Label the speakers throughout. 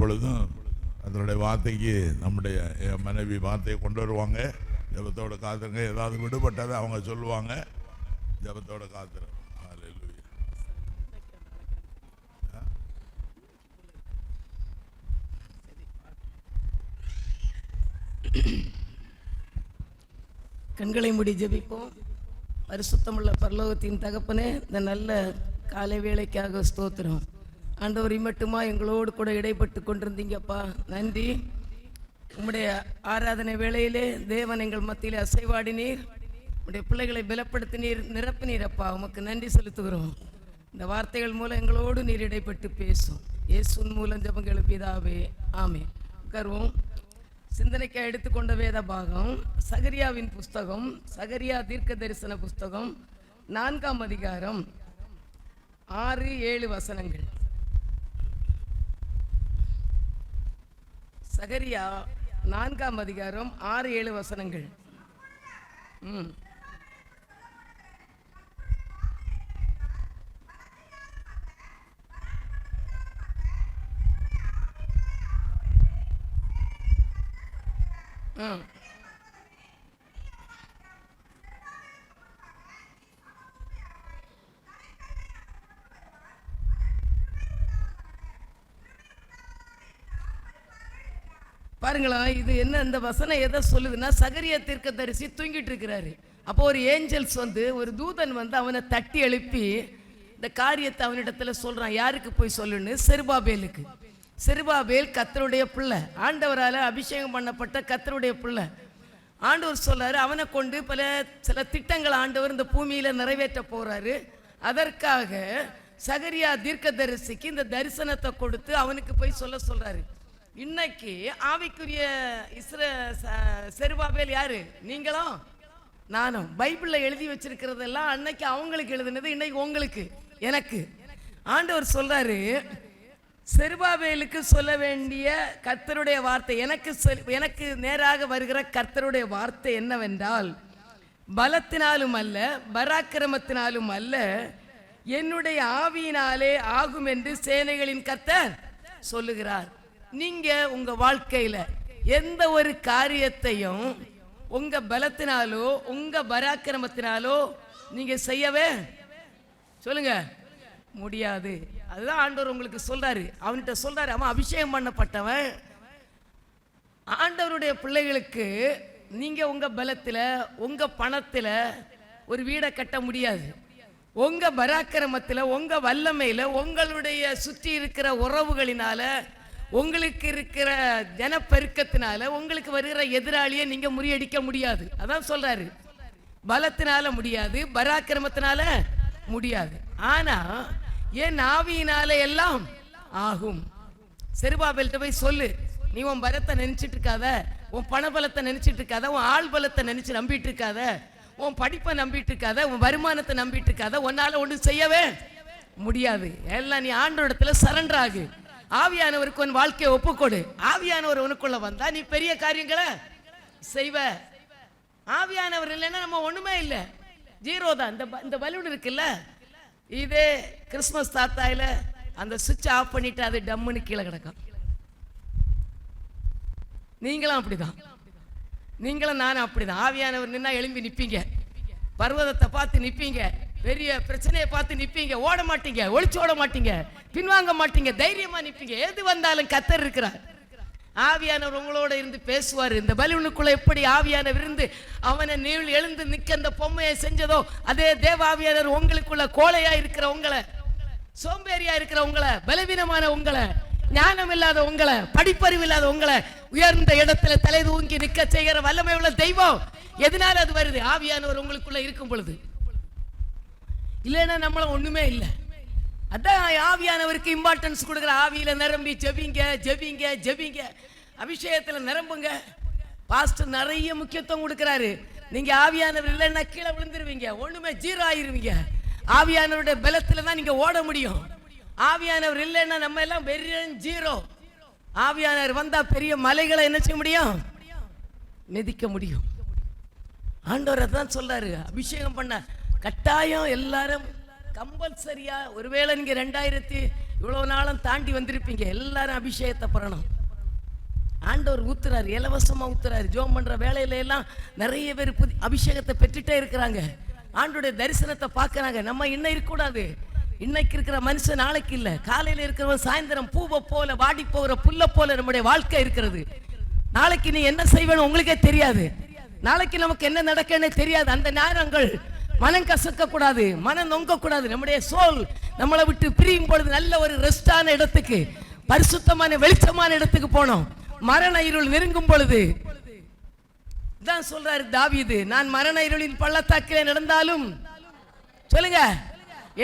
Speaker 1: இப்பொழுதும் அதனுடைய வார்த்தைக்கு நம்முடைய மனைவி வார்த்தையை கொண்டு வருவாங்க. ஜபத்தோட காத்துருங்க. ஏதாவது விடுபட்டதை அவங்க சொல்லுவாங்க. ஜபத்தோட காத்துரும்.
Speaker 2: கண்களை மூடி ஜெபிப்போம். பரிசுத்தமுள்ள பரலோகத்தின் தகப்பனே, இந்த நல்ல காலை வேளைக்காக ஸ்தோத்திரம். ஆண்டவர் மட்டுமா எங்களோடு கூட இடைப்பட்டு கொண்டிருந்தீங்கப்பா, நன்றி. உம்முடைய ஆராதனை வேளையிலே தேவன் எங்கள் மத்தியில் அசைவாடினீர், உம்முடைய பிள்ளைகளை பலப்படுத்தினீர், நிரப்பினீரப்பா. உமக்கு நன்றி செலுத்துகிறோம். இந்த வார்த்தைகள் மூலம் எங்களோடு நீர் இடைப்பட்டு பேசும். இயேசுவின் மூலம் ஜெபங்கள் பிதாவே, ஆமென். உட்காருவோம். சிந்தனைக்கு எடுத்துக்கொண்ட வேத பாகம் சகரியாவின் புஸ்தகம், சகரியா தீர்க்க தரிசன புஸ்தகம் 4ஆம் அதிகாரம் 6-7 வசனங்கள். சகரியா 4ஆம் அதிகாரம் 6-7 வசனங்கள். பாருங்களா, இது என்ன, இந்த வசனம் எதை சொல்லுதுன்னா, சகரியா தீர்க்கதரிசி தூங்கிட்டு இருக்கிறாரு. அப்போ ஒரு ஏஞ்சல்ஸ் ஒரு தூதன் அவனை தட்டி எழுப்பி இந்த காரியத்தை அவனிடத்துல சொல்றான். யாருக்கு போய் சொல்லுன்னு? செருபாபேலுக்கு. செருபாபேல் கர்த்தருடைய பிள்ளை, ஆண்டவரால் அபிஷேகம் பண்ணப்பட்ட கர்த்தருடைய பிள்ளை. ஆண்டவர் சொல்றாரு, அவனை கொண்டு சில திட்டங்கள் ஆண்டவர் இந்த பூமியில நிறைவேற்ற போறாரு. அதற்காக சகரியா தீர்க்கதரிசிக்கு இந்த தரிசனத்தை கொடுத்து அவனுக்கு போய் சொல்றாரு. இன்னைக்கு ஆவிக்குரிய செருபாபேல் யாரு? நீங்களும் நானும். பைபிள்ல எழுதி வச்சிருக்கிறதெல்லாம் அன்னைக்கு அவங்களுக்கு எழுதுனது, இன்னைக்கு உங்களுக்கு எனக்கு. ஆண்டவர் சொல்றாரு, செருபாபேலுக்கு சொல்ல வேண்டிய கர்த்தருடைய வார்த்தை, எனக்கு நேராக வருகிற கர்த்தருடைய வார்த்தை என்னவென்றால், பலத்தினாலும் அல்ல, பராக்கிரமத்தினாலும் அல்ல, என்னுடைய ஆவியினாலே ஆகும் என்று சேனைகளின் கர்த்தர் சொல்லுகிறார். நீங்க உங்க வாழ்க்கையில எந்த ஒரு காரியத்தையும் உங்க பலத்தினாலோ உங்க பராக்கிரமத்தினாலோ நீங்க செய்யவே சொல்லுங்க முடியாது. அதுதான் ஆண்டவர் உங்களுக்கு சொல்றாரு. அவன்கிட்ட சொல்றாரு, அவன் அபிஷேகம் பண்ணப்பட்டவன். ஆண்டவருடைய பிள்ளைகளுக்கு நீங்க உங்க பலத்துல உங்க பணத்துல ஒரு வீடை கட்ட முடியாது. உங்க பராக்கிரமத்துல உங்க வல்லமையில உங்களுடைய சுற்றி இருக்கிற உறவுகளினால உங்களுக்கு இருக்கிற ஜனப்பெருக்கத்தினால உங்களுக்கு வருகிற எதிராளியை நீங்க முறியடிக்க முடியாது. அதான் சொல்றாரு, பலத்தினால முடியாது, பராக்கிரமத்தினால முடியாது, ஆனா என் ஆவியினால எல்லாம் ஆகும். செருபாபேல்கிட்ட போய் சொல்லு, நீ உன் பலத்தை நினைச்சிட்டு இருக்காத, உன் பண பலத்தை நினைச்சிட்டு இருக்காத, உன் ஆள் பலத்தை நினைச்சு நம்பிட்டு இருக்காத, உன் படிப்பை நம்பிட்டு இருக்காத, உன் வருமானத்தை நம்பிட்டு இருக்காத, உன்னால ஒன்று செய்யவே முடியாது. எல்லாம் நீ ஆண்டவரிடத்துல சரண்டர் ஆகு. ஆவியானவருக்கு உன் வாழ்க்கையை ஒப்புக்கொடு. ஆவியானவர் உனக்குள்ள வந்தா நீ பெரிய காரியங்களை செய்வ. ஆவியானவர் இல்லைன்னா நம்ம ஒண்ணுமே இல்லை, ஜீரோ தான். இந்த பலூன் இருக்குல்ல, இதே கிறிஸ்மஸ் தாத்தாயில அந்த சுவிட்ச் ஆஃப் பண்ணிட்டு அது டம்முன்னு கீழே கிடக்கும். நீங்களும் அப்படிதான், நீங்களும் நானும் அப்படிதான். ஆவியானவர் நின்னா எழும்பி நிப்பீங்க, பர்வதத்தை பார்த்து நிப்பீங்க, பெரிய பிரச்சனையை பார்த்து நிப்பீங்க, ஓட மாட்டீங்க, ஒளிச்சு ஓட மாட்டீங்க, பின்வாங்க மாட்டீங்க, தைரியமா நிப்பீங்க. எது வந்தாலும் கர்த்தர் இருக்கிறார். ஆவியானவர் உங்களோட இருந்து பேசுவார். இந்த பலூனுக்குள்ள எப்படி ஆவியானவர் இருந்து அவனை நீள் எழுந்து நிக்க அந்த பொம்மையை செஞ்சதோ, அதே தேவ ஆவியானவர் உங்களுக்குள்ள கோழையா இருக்கிற உங்களை, சோம்பேறியா இருக்கிற உங்களை, பலவீனமான உங்களை, ஞானம் இல்லாத உங்களை, படிப்பறிவு இல்லாத உங்களை உயர்ந்த இடத்துல தலை தூங்கி நிக்க செய்கிற வல்லமை உள்ள தெய்வம். எதனால அது வருது? ஆவியானவர் உங்களுக்குள்ள இருக்கும் பொழுது. இல்லைன்னா நம்மள ஒண்ணுமே இல்லை. அதான் ஆவியானவருக்கு இம்பார்ட்டன்ஸ் கொடுக்குற. ஆவியில நிரம்பி ஜெபிங்க, ஜெபிங்க, ஜெபிங்க, அபிஷேகத்துல நிரம்புங்க. பாஸ்டர் நிறைய முக்கியத்துவம் கொடுக்கிறாரு. நீங்க ஆவியானவர் இல்லைன்னா கீழே விழுந்துருவீங்க, ஒண்ணுமே ஜீரோ ஆயிருவீங்க. ஆவியானவருடைய பலத்துல தான் நீங்க ஓட முடியும். ஆவியானவர் இல்லைன்னா நம்ம எல்லாம் பெரிய ஜீரோ. ஆவியானவர் வந்தா பெரிய மலைகளை என்ன செய்ய முடியும்? மிதிக்க முடியும். ஆண்டவர் அதான் சொல்றாரு, அபிஷேகம் பண்ண கட்டாயம் எல்லாரும் கம்பல்சரியா. ஒருவேளை நீங்க இவ்வளவு நாளும் தாண்டி வந்திருப்பீங்க. எல்லாரும் அபிஷேகத்தை பெறணும். ஆண்டவர் ஊத்துறாரு, இலவசமா ஊத்துறாரு. ஜோம் பண்ற வேலையில எல்லாம் நிறைய பேர் அபிஷேகத்தை பெற்றுட்டே இருக்கிறாங்க. ஆண்டோடைய தரிசனத்தை பார்க்கறாங்க. நம்ம இன்னும் இருக்கக்கூடாது. இன்னைக்கு இருக்கிற மனுஷன் நாளைக்கு இல்லை. காலையில் இருக்கிறவன் சாயந்தரம் பூவை போல வாடி போகிற புல்ல போல நம்முடைய வாழ்க்கை இருக்கிறது. நாளைக்கு நீ என்ன செய்வேன்னு உங்களுக்கே தெரியாது. நாளைக்கு நமக்கு என்ன நடக்குன்னு தெரியாது. அந்த நேரங்கள் மனம் கசக்க கூடாது, மனம் நொங்க கூடாது. நம்முடைய சோல் நம்மளை விட்டு பிரியும் பொழுது நல்ல ஒரு ரெஸ்டான இடத்துக்கு, பரிசுத்தமான வெளிச்சமான இடத்துக்கு போனோம். மரண இருள் நெருங்கும் பொழுது தான் சொல்றாரு தாவீது, நான் மரண இருளின் பள்ளத்தாக்கிலே நடந்தாலும், சொல்லுங்க,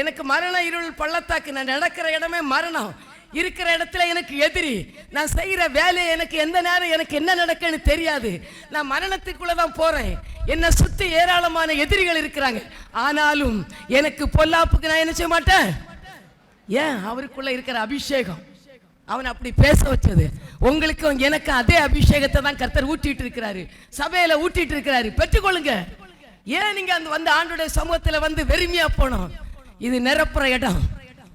Speaker 2: எனக்கு மரண இருள் பள்ளத்தாக்கு, நான் நடக்கிற இடமே மரணம், இருக்கிற இடத்துல எனக்கு எதிரி, நான் செய்யற வேலையை எனக்கு எந்த நேரம் எனக்கு என்ன நடக்குன்னு தெரியாது, நான் மரணத்துக்குள்ளதான் போறேன், என்னை சுத்தி ஏராளமான எதிரிகள் இருக்கிறாங்க, ஆனாலும் எனக்கு பொல்லாப்புக்கு நான் என்ன செய்ய மாட்டேன். ஏன்? அவருக்குள்ள இருக்கிற அபிஷேகம் அவன் அப்படி பேச வச்சது. உங்களுக்கும் எனக்கு அதே அபிஷேகத்தை தான் கர்த்தர் ஊட்டிட்டு இருக்கிறாரு, சபையில ஊட்டிட்டு இருக்கிறாரு. பெற்றுக்கொள்ளுங்க. ஏன் நீங்க அந்த வந்து ஆண்டோடைய சமூகத்துல வந்து வெறுமையா போனோம்? இது நிரப்புற இடம்.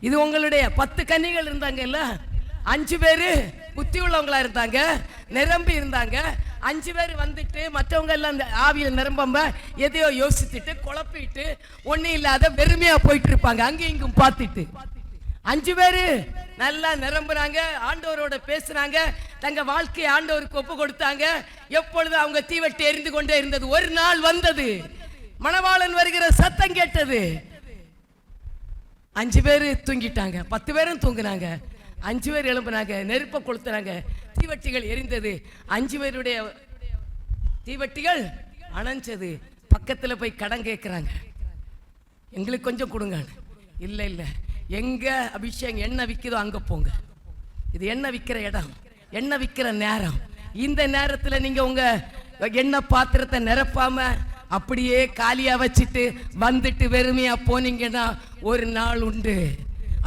Speaker 2: இது உங்களுடைய 10 கன்னிகள் இருந்தாங்க இல்ல, 5 பேரு புத்தி உள்ளவங்களா இருந்தாங்க, நிரம்பி இருந்தாங்க. 5 பேர் வந்துட்டு மற்றவங்க எல்லாம் அந்த ஆவியில நிரம்ப எதையோ யோசிச்சுட்டு குழப்பிட்டு ஒன்னும் இல்லாத வெறுமையா போயிட்டு இருப்பாங்க, அங்கேயும் இங்கும் பார்த்துட்டு. 5 பேரு நல்லா நிரம்புறாங்க, ஆண்டவரோட பேசுறாங்க, தங்க வாழ்க்கையை ஆண்டவருக்கு ஒப்பு கொடுத்தாங்க. எப்பொழுது அவங்க தீவட்டி எரிந்து கொண்டே இருந்தது. ஒரு நாள் வந்தது, மணவாளன் வருகிற சத்தம் கேட்டது. 5 பேரு தூங்கிட்டாங்க, 10 பேரும் தூங்குனாங்க. 5 பேர் எழும்புனாங்க, நெருப்பை கொளுத்துறாங்க, தீவட்டிகள் எரிந்தது. 5 பேருடைய தீவட்டிகள் அணைஞ்சது. பக்கத்துல போய் கடன் கேட்கிறாங்க, எங்களுக்கு கொஞ்சம் கொடுங்க. இல்ல இல்ல, எங்க அபிஷேகம் எண்ணெய் விற்குதோ அங்க போங்க. இது எண்ணெய் விற்கிற இடம், எண்ணெய் விற்கிற நேரம். இந்த நேரத்துல நீங்க உங்க எண்ணெய் பாத்திரத்தை நிரப்பாம அப்படியே காலியா வச்சுட்டு வந்துட்டு வெறுமையா போனீங்கன்னா ஒரு நாள் உண்டு.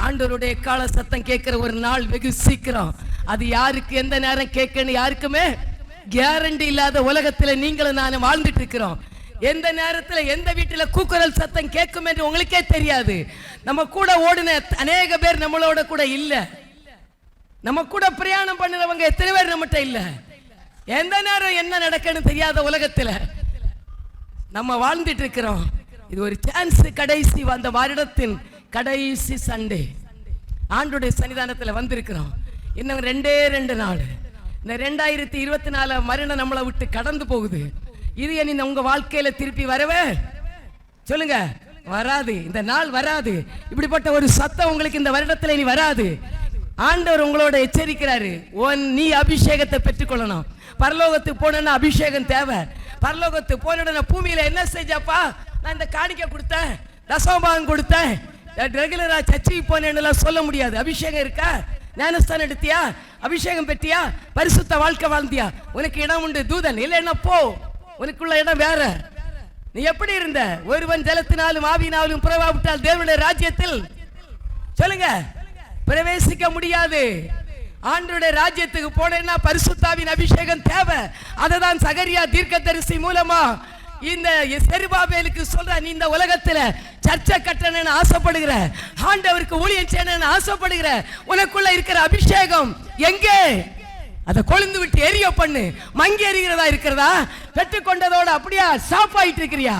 Speaker 2: ஆண்டவருடைய கால சத்தம் கேட்கிற ஒரு நாள் வெகு சீக்கிரம். அது யாருக்கு எந்த நேரம் கேட்கணும் யாருக்குமே கேரண்டி இல்லாத உலகத்துல நீங்களும் நானும் வாழ்ந்துட்டு இருக்கிறோம். எந்த நேரத்துல எந்த வீட்டுல கூக்குரல் சத்தம் கேட்கும் என்று உங்களுக்கே தெரியாது. நம்ம கூட ஓடின அநேக பேர் நம்மளோட கூட இல்ல. நம்ம கூட பிரயாணம் பண்ணுறவங்க எத்தனை பேர் நம்மகிட்ட இல்ல. எந்த நேரம் என்ன நடக்குன்னு தெரியாத உலகத்துல நம்ம வாழ்ந்துட்டு இருக்கிறோம். இது ஒரு சான்ஸ். கடைசி அந்த வருடத்தின் கடைசி சண்டே ஆண்டுடைய சன்னிதானத்துல வந்திருக்கிறோம். இன்னும் 2 நாள். இந்த 2024 மரணம் நம்மளை விட்டு கடந்து போகுது. இது இனி உங்க வாழ்க்கையில திருப்பி வரவே சொல்லுங்க, வராது. இந்த நாள் வராது. இப்படிப்பட்ட ஒரு சத்தம் உங்களுக்கு இந்த வருடத்துல இனி வராது. ஆண்டவர் உங்களோட எச்சரிக்கிறாரு, நீ அபிஷேகத்தை பெற்றுக்கொள்ளணும். பரலோகத்துக்கு போனா அபிஷேகம் தேவை. பரலோகத்துக்கு போன பூமியில என்ன செஞ்சப்பா, நான் இந்த காணிக்கை கொடுத்தேன், தசமபாகம் கொடுத்தேன், ரெகுலரா சர்ச்சைக்கு போனேன்னு சொல்ல முடியாது. அபிஷேகம் இருக்கா? ஞானஸ்தானம் எடுத்தியா? அபிஷேகம் பெற்றியா? பரிசுத்த வாழ்க்கை வாழ்ந்தியா? உனக்கு இடம் உண்டு. தூதன் இல்லைன்னா போ, உனக்குள்ள இடம் வேற. நீ எப்படி இருந்த? ஒருவன் ஜலத்தினாலும் ஆவியினாலும் புறவாவிட்டால் தேவனுடைய ராஜ்யத்தில் சொல்லுங்க பிரவேசிக்க முடியாது. ஆண்டவருடைய ராஜ்யத்துக்கு போனேன்னா பரிசுத்தாவின் அபிஷேகம் தேவை. அததான் சகரியா தீர்க்கதரிசி மூலமா இந்த செருபாபேலுக்கு சொல்ற, நீ இந்த உலகத்துல சர்ச்சை கட்டணும்னு ஆசைப்படுகிற, ஆண்டவருக்கு ஊழியம் செய்யணும்னு ஆசைப்படுகிற, உனக்குள்ள இருக்கிற அபிஷேகம் எங்கே? அதை கொழுந்து விட்டு எரிய பண்ணு. மங்கி எறிகிறதா இருக்கிறதா? பெற்றுக்கொண்டதோட அப்படியா ஸ்டாப் ஆயிட்டு இருக்கிறியா?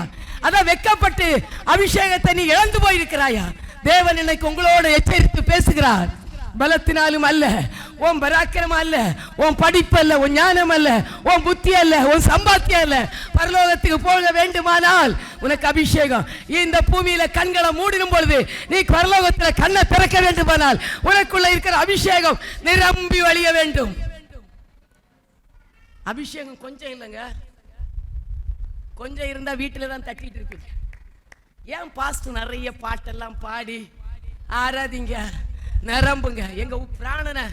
Speaker 2: அதான் வெக்கப்பட்டு அபிஷேகத்தை நீ இழந்து போயிருக்கிறாயா? தேவன் இன்னைக்கு உங்களோட எச்சரித்து பேசுகிறார். பலத்தினாலும் அல்ல, உன் பராக்கிரமம் அல்ல, உன் படிப்பு அல்ல, உன் ஞானம் அல்ல, உன் புத்தி அல்ல, உன் சம்பாத்தியம் அல்ல. பரலோகத்துக்கு போக வேண்டுமானால் உனக்கு அபிஷேகம். இந்த பூமியில கண்களை மூடிடும் பொழுது நீ பரலோகத்துல கண்ணை திறக்க வேண்டுமானால் உனக்குள்ள இருக்கிற அபிஷேகம் நிரம்பி வழிய வேண்டும். அபிஷேகம் கொஞ்சம் இல்லைங்க, கொஞ்சம் இருந்தா வீட்டுல தான் தட்டிட்டு இருக்கு. ஏன் பாஸ்டர் நிறைய பாட்டெல்லாம் பாடி ஆராதிங்க, நிரம்புங்க. எங்க பிராணனை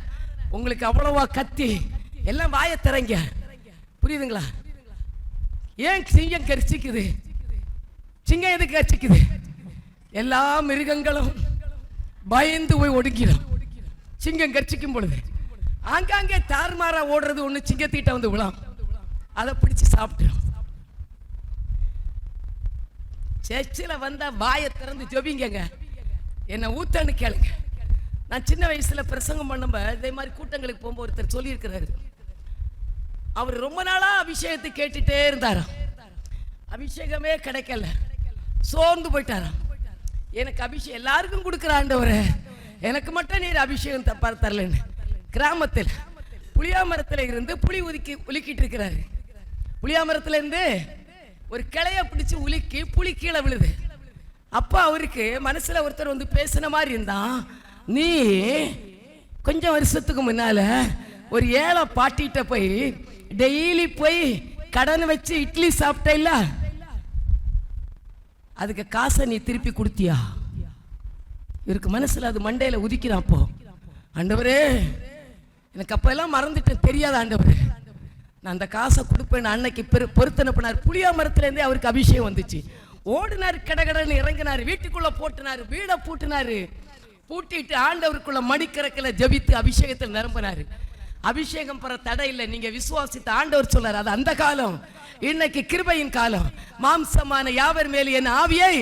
Speaker 2: உங்களுக்கு அவ்வளவா கத்தி எல்லாம் வாய திறங்க. புரியுதுங்களா? ஏன் சிங்கம் கரிச்சிக்குது? சிங்கம் எதுக்கு கரிச்சிக்குது? எல்லா மிருகங்களும் பயந்து போய் ஒடுங்கிடும் சிங்கம் கரிச்சிக்கும் பொழுது. ஆங்காங்கே தார்மாரா ஓடுறது ஒண்ணு சிங்கத்திட்ட வந்து விழாம், அதை பிடிச்சு சாப்பிட்டுடும். சர்ச்சில் வந்தா வாயை திறந்து ஜெபிங்க, என்ன ஊத்தன்னு கேளுங்க. நான் சின்ன வயசுல பிரசங்கம் பண்ணும்போது இதே மாதிரி கூட்டங்களுக்கு போகும்போது ஒருத்தர் சொல்லியிருக்கிறாரு, அவர் ரொம்ப நாளா அபிஷேகத்தை கேட்டுட்டே இருந்தாராம், அபிஷேகமே கிடைக்கல, சோர்ந்து போயிட்டாராம். எனக்கு அபிஷேகம் எல்லாருக்கும் கொடுக்குற ஆண்டவரே, எனக்கு மட்டும் நீர் அபிஷேகம் தரலன்னு கிராமத்தில் புளியா மரத்தில் இருந்து புளி உலுக்கிட்டு இருக்கிறாரு. புளியா மரத்துல இருந்து ஒரு கிளைய பிடிச்சு உலுக்கி புளி கீழே விழுது. அப்போ அவருக்கு மனசுல ஒருத்தர் வந்து பேசின மாதிரி இருந்தான், நீ கொஞ்சம் வருஷத்துக்கு முன்னால ஒரு ஏழை பாட்டிகிட்ட போய் டெய்லி போய் கடன் வச்சு இட்லி சாப்பிட்ட இல்ல, அதுக்கு காசை நீ திருப்பி கொடுத்தியா? இவருக்கு மனசுல அது மண்டையில உதிக்கிறான். அப்போ ஆண்டவரே எனக்கு அப்ப எல்லாம் மறந்துட்டேன், தெரியாத ஆண்டவரே, நான் அந்த காசை கொடுப்பேன். அன்னைக்கு பொருத்தனை பண்ணார். புளியா மரத்துல இருந்தே அவருக்கு அபிஷேகம் வந்துச்சு. ஓடினாரு, கடகடன்னு இறங்கினாரு, வீட்டுக்குள்ள போட்டுனாரு, வீடை பூட்டினாரு. பூட்டிட்டு ஆண்டவருக்குள்ள மணிக்கணக்கில் ஜபித்து அபிஷேகத்தில் நிரம்பினாரு. அபிஷேகம் பெற தடை இல்லை, நீங்க விசுவாசித்த ஆண்டவர் சொல்றாரு. அது அந்த காலம். இன்னைக்கு கிருபையின் காலம். மாம்சமான யாவர் மேல் என் ஆவியை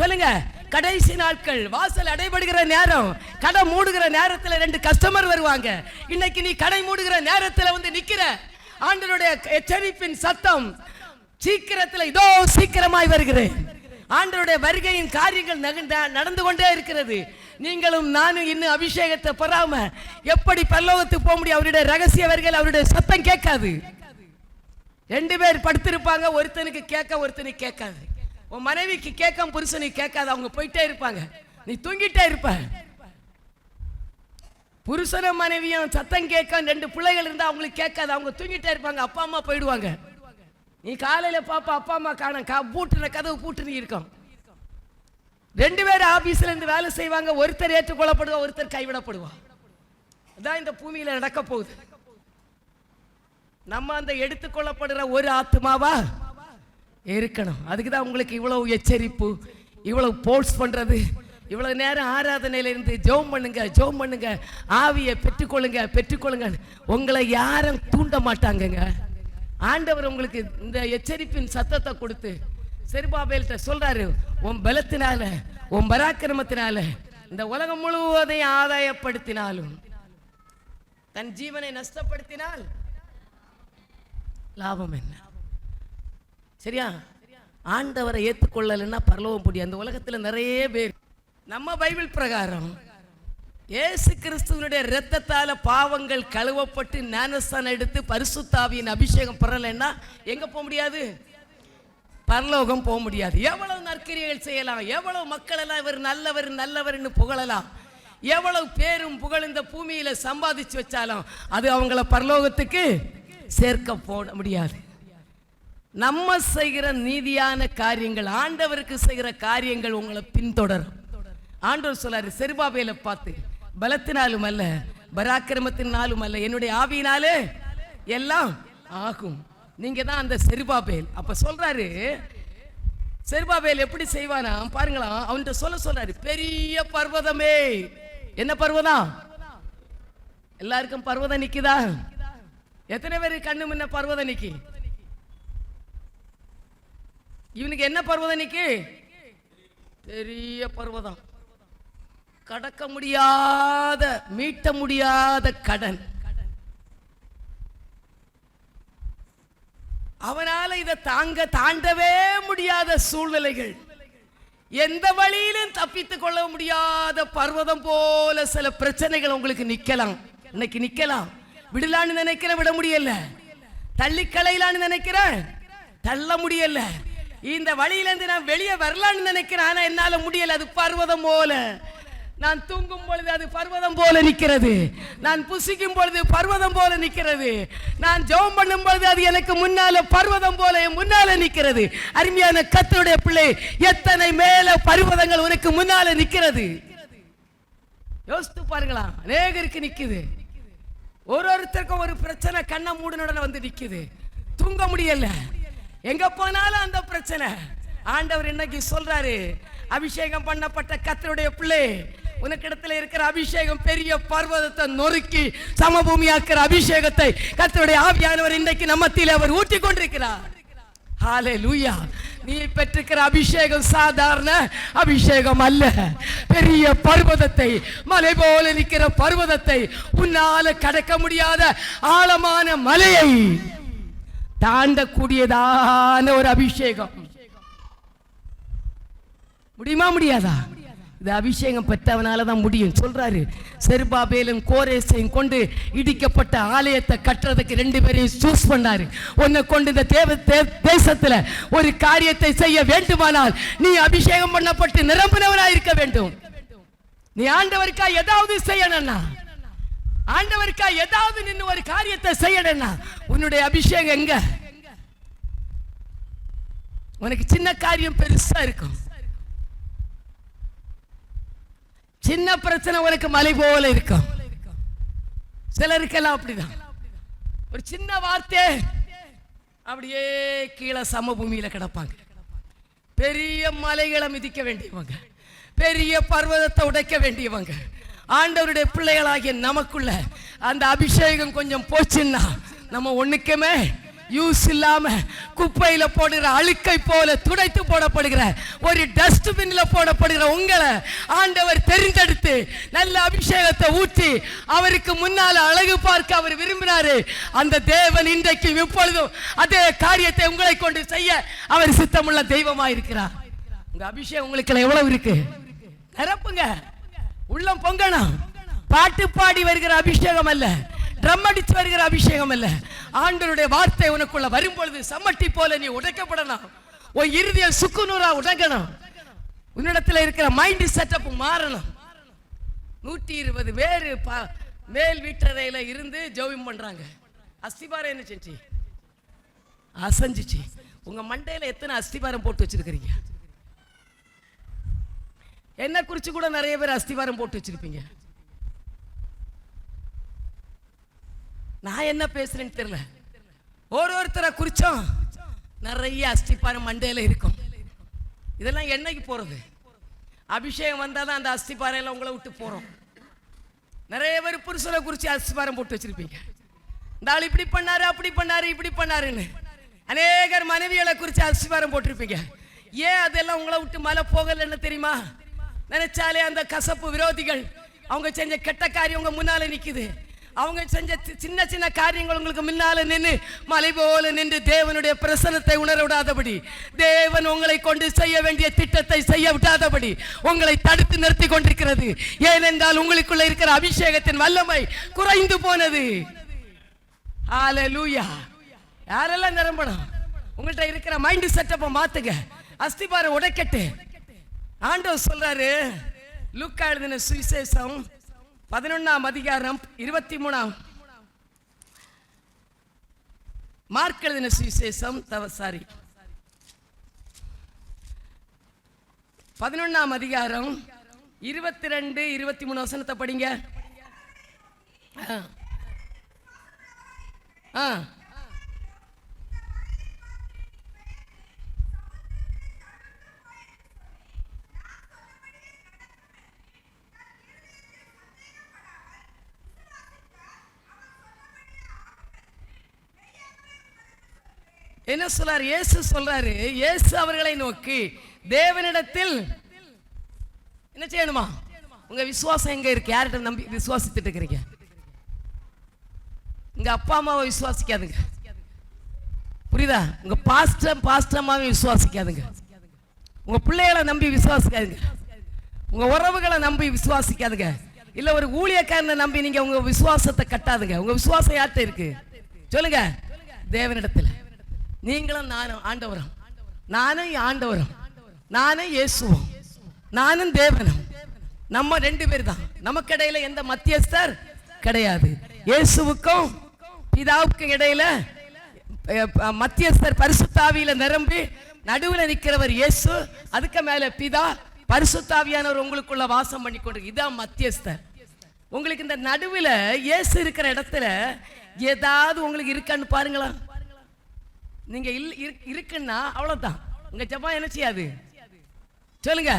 Speaker 2: சொல்லுங்க. கடைசி நாட்கள், வாசல் அடைபடுகிற நேரம், கடை மூடுகிற நேரத்தில் 2 கஸ்டமர் வருவாங்க. இன்னைக்கு நீ கடை மூடுகிற நேரத்தில் வந்து நிக்கிற. ஆண்டவருடைய எச்சரிப்பின் சத்தம் சீக்கிரத்தில், இதோ சீக்கிரமாய் வருகிறேன். ஆண்டவருடைய வருகையின் காரியங்கள் நடந்து கொண்டே இருக்கிறது. நீங்களும் நானும் இன்னும் அபிஷேகத்தை பெறாம எப்படி பரலோகத்துக்கு போக முடியும்? அவருடைய ரகசிய வருகையில் அவருடைய சத்தம் கேட்காது. 2 பேர் படுத்திருப்பாங்க, ஒருத்தனுக்கு கேட்க ஒருத்தனுக்கு கேட்காது. உன் மனைவிக்கு கேட்கும், புருஷனுக்கு கேட்காது. அவங்க போயிட்டே இருப்பாங்க, நீ தூங்கிட்டே இருப்ப. புருஷனும் மனைவியும் சத்தம் கேட்க, 2 பிள்ளைகள் இருந்தா அவங்களுக்கு கேட்காது, அவங்க தூங்கிட்டே இருப்பாங்க. அப்பா அம்மா போயிடுவாங்க. நீ காலையில பாப்பா அப்பா அம்மா காண பூட்டுன கதவு பூட்டுன்னு இருக்கும். 2 பேர் ஆபீஸ்ல இருந்து வேலை செய்வாங்க. ஒருத்தர் ஏற்றுக்கொள்ளப்படுவா, ஒருத்தர் கைவிடப்படுவா. அதான் இந்த பூமியில நடக்க போகுது. நம்ம அந்த எடுத்துக்கொள்ளப்படுற ஒரு ஆத்மாவா இருக்கணும். அதுக்குதான் உங்களுக்கு இவ்வளவு எச்சரிப்பு, இவ்வளவு போல்ஸ் பண்றது, இவ்வளவு நேரம் ஆராதனையில இருந்து ஜெபம் பண்ணுங்க, ஜெபம் பண்ணுங்க, ஆவியை பெற்றுக்கொள்ளுங்க, பெற்றுக்கொள்ளுங்க. உங்களை யாரும் தூண்ட மாட்டாங்கங்க. ஆண்டவர் உங்களுக்கு இந்த எச்சரிப்பின் சத்தத்தை கொடுத்து செருபாபேல்கிட்ட சொல்றாரு, உன் பலத்தினால, உன் பராக்கிரமத்தினால இந்த உலகம் முழுவதையும் ஆதாயப்படுத்தினாலும் தன் ஜீவனை நஷ்டப்படுத்தினால் லாபம் என்ன? சரியா? ஆண்டவரை ஏற்றுக்கொள்ளலைன்னா பரலோகம் முடியும். அந்த உலகத்தில் நிறைய பேர் நம்ம பைபிள் பிரகாரம் இயேசு கிறிஸ்துவனுடைய இரத்தத்தால பாவங்கள் கழுவப்பட்டு ஞானஸ்தானம் எடுத்து பரிசுத்த ஆவியின் அபிஷேகம் பெறலைன்னா எங்க போக முடியாது? பரலோகம் போக முடியாது. எவ்வளவு நற்கிரியைகள் செய்யலாம், எவ்வளவு மக்கள் எல்லாம் இவர் நல்லவர் நல்லவர்னு புகழலாம், எவ்வளவு பேரும் புகழ் இந்த பூமியில சம்பாதிச்சு வச்சாலும் அது அவங்கள பரலோகத்துக்கு சேர்க்க போட முடியாது. நம்ம செய்கிற நீதியான காரியங்கள், ஆண்டவருக்கு செய்கிற காரியங்கள் உங்களை பின்தொடரும். ஆண்டவர் சொல்றாரு செருபாபேலை பார்த்து, பலத்தினாலும் அல்ல பராக்கிரமத்தினாலும் அல்ல, என்னுடைய ஆவியினாலே எல்லாம் ஆகும். நீங்க தான் அந்த செருபாபேல். அப்ப சொல்றாரு, செருபாபேல் எப்படி செய்வானா பாருங்களா. அவன்கிட்ட சொல்றாரு, பெரிய பர்வதமே. என்ன பர்வதம்? எல்லாருக்கும் பர்வதம் நிக்குதா? எத்தனை பேரு கண்ணு முன்ன பர்வதம் நிக்கி? இவனுக்கு என்ன பர்வதம் நிக்கு? பெரிய பர்வதம், கடக்க முடியாத, மீட்ட முடியாத கடன். அவனால இதை தாண்டவே முடியாத சூழ்நிலைகள், எந்த வழியிலும் தப்பித்துக் கொள்ள முடியாத பர்வதம் போல சில பிரச்சனைகள் உங்களுக்கு நிக்கலாம். இன்னைக்கு நிக்கலாம். விடலான்னு நினைக்கிற, விட முடியல. தள்ளி களையலான்னு நினைக்கிற, தள்ள முடியல. இந்த வழியிலிருந்து நான் வெளியே வரலான்னு நினைக்கிறேன், ஆனா என்னால முடியல. அது பர்வதம் போல. நான் தூங்கும் பொழுது அது பர்வதம் போல நிற்கிறது, நான் புசிக்கும் பொழுது பர்வதம் போல நிற்கிறது, நான் ஜெபம் பண்ணும் பொழுது அது எனக்கு முன்னால பர்வதம் போல முன்னால நிற்கிறது. அருமையான கர்த்தருடைய பிள்ளை, எத்தனை மேல பர்வதங்கள் உனக்கு முன்னால நிற்கிறது. யோசித்து பாருங்களா. அநேகருக்கு நிக்குது. ஒருத்தருக்கும் ஒரு பிரச்சனை கண்ணை மூடனுடன் வந்து நிக்குது, தூங்க முடியல. எங்க போனாலும் அந்த பிரச்சனை. ஆண்டவர் இன்னைக்கு சொல்றாரு, அபிஷேகம் பண்ணப்பட்ட கர்த்தருடைய பிள்ளை, உனக்கிடத்தில் இருக்கிற அபிஷேகம் பெரிய பர்வதத்தை நொறுக்கி சமபூமியாக்குற அபிஷேகத்தை கர்த்தருடைய ஆவியானவர் இன்றைக்கு நம்ம மத்தியிலே அவர் ஊற்றி கொண்டிருக்கிறார். ஹல்லேலூயா. நீ பெற்றிருக்கிற அபிஷேகம் சாதாரண அபிஷேகம் அல்ல. பெரிய பர்வதத்தை, மலை போல நிற்கிற பர்வதத்தை, உன்னால கடக்க முடியாத ஆழமான மலையை தாண்டக்கூடியதான ஒரு அபிஷேகம். முடியுமா முடியாதா? இது அபிஷேகம் பெற்றவனால தான் முடியும். சொல்றாரு, செருபாபேலும் கோரேசையும் கொண்டு இடிக்கப்பட்ட ஆலயத்தை கட்டுறதுக்கு 2 பேரையும் சூஸ் பண்ணாரு. உன்னை கொண்டு இந்த தேசத்துல ஒரு காரியத்தை செய்ய வேண்டுமானால் நீ அபிஷேகம் பண்ணப்பட்டு நிரம்பினவனாய் இருக்க வேண்டும். நீ ஆண்டவருக்கா ஏதாவது செய்யணும்னா, ஆண்டவருக்கா ஏதாவது நின்று ஒரு காரியத்தை செய்யணும்னா, உன்னுடைய அபிஷேகம் எங்க? உனக்கு சின்ன காரியம் பெருசா இருக்கும். சின்ன பிரச்சனை உனக்கு மலை போல இருக்கும். சிலருக்கெல்லாம் அப்படிதான். ஒரு சின்ன வார்த்தை அப்படியே கீழே சமபூமியில கிடப்பாங்க. பெரிய மலைகளை மிதிக்க வேண்டியவங்க, பெரிய பர்வதத்தை உடைக்க வேண்டியவங்க. ஆண்டவருடைய பிள்ளைகளாகிய நமக்குள்ள அந்த அபிஷேகம் கொஞ்சம் போச்சுன்னா நம்ம ஒண்ணுக்குமே யூஸ் இல்லாம குப்பையில போடுகிற அழுக்கை போல துடைத்து போடப்படுகிற ஒரு டஸ்ட்பின்ல போடப்படுகிற உங்களை ஆண்டவர் தெரிந்தெடுத்து நல்ல அபிஷேகத்தை ஊற்றி அவருக்கு முன்னால அழகு பார்க்க அவர் விரும்பினாரு. அந்த தேவன் இன்றைக்கு இப்பொழுதும் அதே காரியத்தை உங்களை கொண்டு செய்ய அவர் சித்தமுள்ள தெய்வமாயிருக்கிறார். உங்க அபிஷேகம் உங்களுக்கு எவ்வளவு இருக்கு? நிரப்புங்க. உள்ளம் பொங்கணும். பாட்டு பாடி வருகிற அபிஷேகம் அல்ல, ட்ரம் அடிச்சு வருகிற அபிஷேகம் அல்ல. ஆண்டவருடைய வார்த்தை உனக்குள்ள வரும் பொழுது சம்மட்டி போல நீ உடைக்கப்படணும். உன் இருதயம் சுக்குநூறா உடைக்கணும். உன்னிடத்தில் இருக்கிற மைண்ட் செட்டப் மாறணும். 120 பேர் மேல் வீட்டறையில இருந்து ஜெபம் பண்றாங்க. அஸ்திபாரம் என்ன செஞ்சு அசஞ்சிச்சு. உங்க மண்டையில எத்தனை அஸ்திபாரம் போட்டு வச்சிருக்கிறீங்க? என்ன குறிச்சு கூட நிறைய பேர் அஸ்திபாரம் போட்டு வச்சிருப்பீங்க. நான் என்ன பேசுறேன்னு தெரியல. ஒருத்தரை குறிச்சோம் நிறைய அஸ்திபாரம் மண்டையில இருக்கும். இதெல்லாம் என்னைக்கு போறது? அபிஷேகம் வந்தாதான் அந்த அஸ்திபாரம் உங்களை விட்டு போறோம். நிறைய பேர் புருஷனை குறிச்சு அஸ்திபாரம் போட்டு வச்சிருப்பீங்க. இந்த ஆள் இப்படி பண்ணாரு, அப்படி பண்ணாரு, இப்படி பண்ணாருன்னு. அநேகர் மனைவிகளை குறிச்சு அஸ்திபாரம் போட்டிருப்பீங்க. ஏன் அதெல்லாம் உங்களை விட்டு மலை போகலன்னு தெரியுமா? நினைச்சாலே அந்த கசப்பு விரோதிகள் அவங்க செஞ்ச கெட்ட காரியம் உங்க முன்னால நிக்குது. அவங்க செஞ்ச சின்ன சின்ன காரியங்கள் உங்களுக்கு முன்னால நின்று மலை போல நின்று தேவனுடைய பிரசன்னத்தை உணர விடாதபடி, தேவன் உங்களை கொண்டு செய்ய வேண்டிய திட்டத்தை செய்ய விடாதபடி உங்களை தடுத்து நிறுத்தி கொண்டிருக்கிறது. ஏனென்றால் உங்களுக்குள்ள இருக்கிற அபிஷேகத்தின் வல்லமை குறைந்து போனது. ஹல்லேலூயா. யாரெல்லாம் நிரம்பணும்? உங்கள்கிட்ட இருக்கிற மைண்ட் செட்டப்பை மாத்துங்க. அஸ்திபாரம் உடைக்கட்டு. ஆண்டவர் சொல்றாரு, லூக்கா எழுதின சுவிசேஷம் 11ஆம் அதிகாரம் 23ஆம், மார்க் எழுதின சுவிசேஷம் 11ஆம் அதிகாரம் 22, 23 வசனத்தை படிங்க. என்ன சொல்றாரு? இயேசு சொல்றாரு, இயேசு அவர்களை நோக்கி, தேவனிடத்தில் என்ன செய்யணுமா? உங்க விசுவாசம் எங்க இருக்கு? யார்கிட்ட நம்பி விசுவாசித்துட்டு இருக்கிறீங்க? உங்க அப்பா அம்மாவை விசுவாசிக்காதுங்க. புரியுதா? உங்க பாஸ்டர்மாவை விசுவாசிக்காதுங்க. உங்க பிள்ளைகளை நம்பி விசுவாசிக்காதுங்க. உங்க உறவுகளை நம்பி விசுவாசிக்காதுங்க. இல்ல ஒரு ஊழியக்காரனை நம்பி நீங்க உங்க விசுவாசத்தை கட்டாதுங்க. உங்க விசுவாசம் யார்கிட்ட இருக்கு சொல்லுங்க? தேவனிடத்தில். நீங்களும் நானும் ஆண்டவரும், நானும் ஆண்டவரும், நானும் இயேசுவும், நானும் தேவனும். நம்ம 2 பேர் தான். நமக்கு இடையில எந்த மத்தியஸ்தர் கிடையாது. இயேசுவுக்கும் பிதாவுக்கும் இடையில மத்தியஸ்தர் பரிசுத்த ஆவியில நிரம்பி நடுவில் நிற்கிறவர் இயேசு. அதுக்கு மேல பிதா, பரிசுத்த ஆவியானவர் உங்களுக்குள்ள வாசம் பண்ணி கொண்டு. இதான் மத்தியஸ்தர். உங்களுக்கு இந்த நடுவில் இயேசு இருக்கிற இடத்துல ஏதாவது உங்களுக்கு இருக்கான்னு பாருங்களா. நீங்க இருக்குன்னா அவ்வளவுதான். உங்க ஜெபம் என்ன செய்யாது சொல்லுங்க?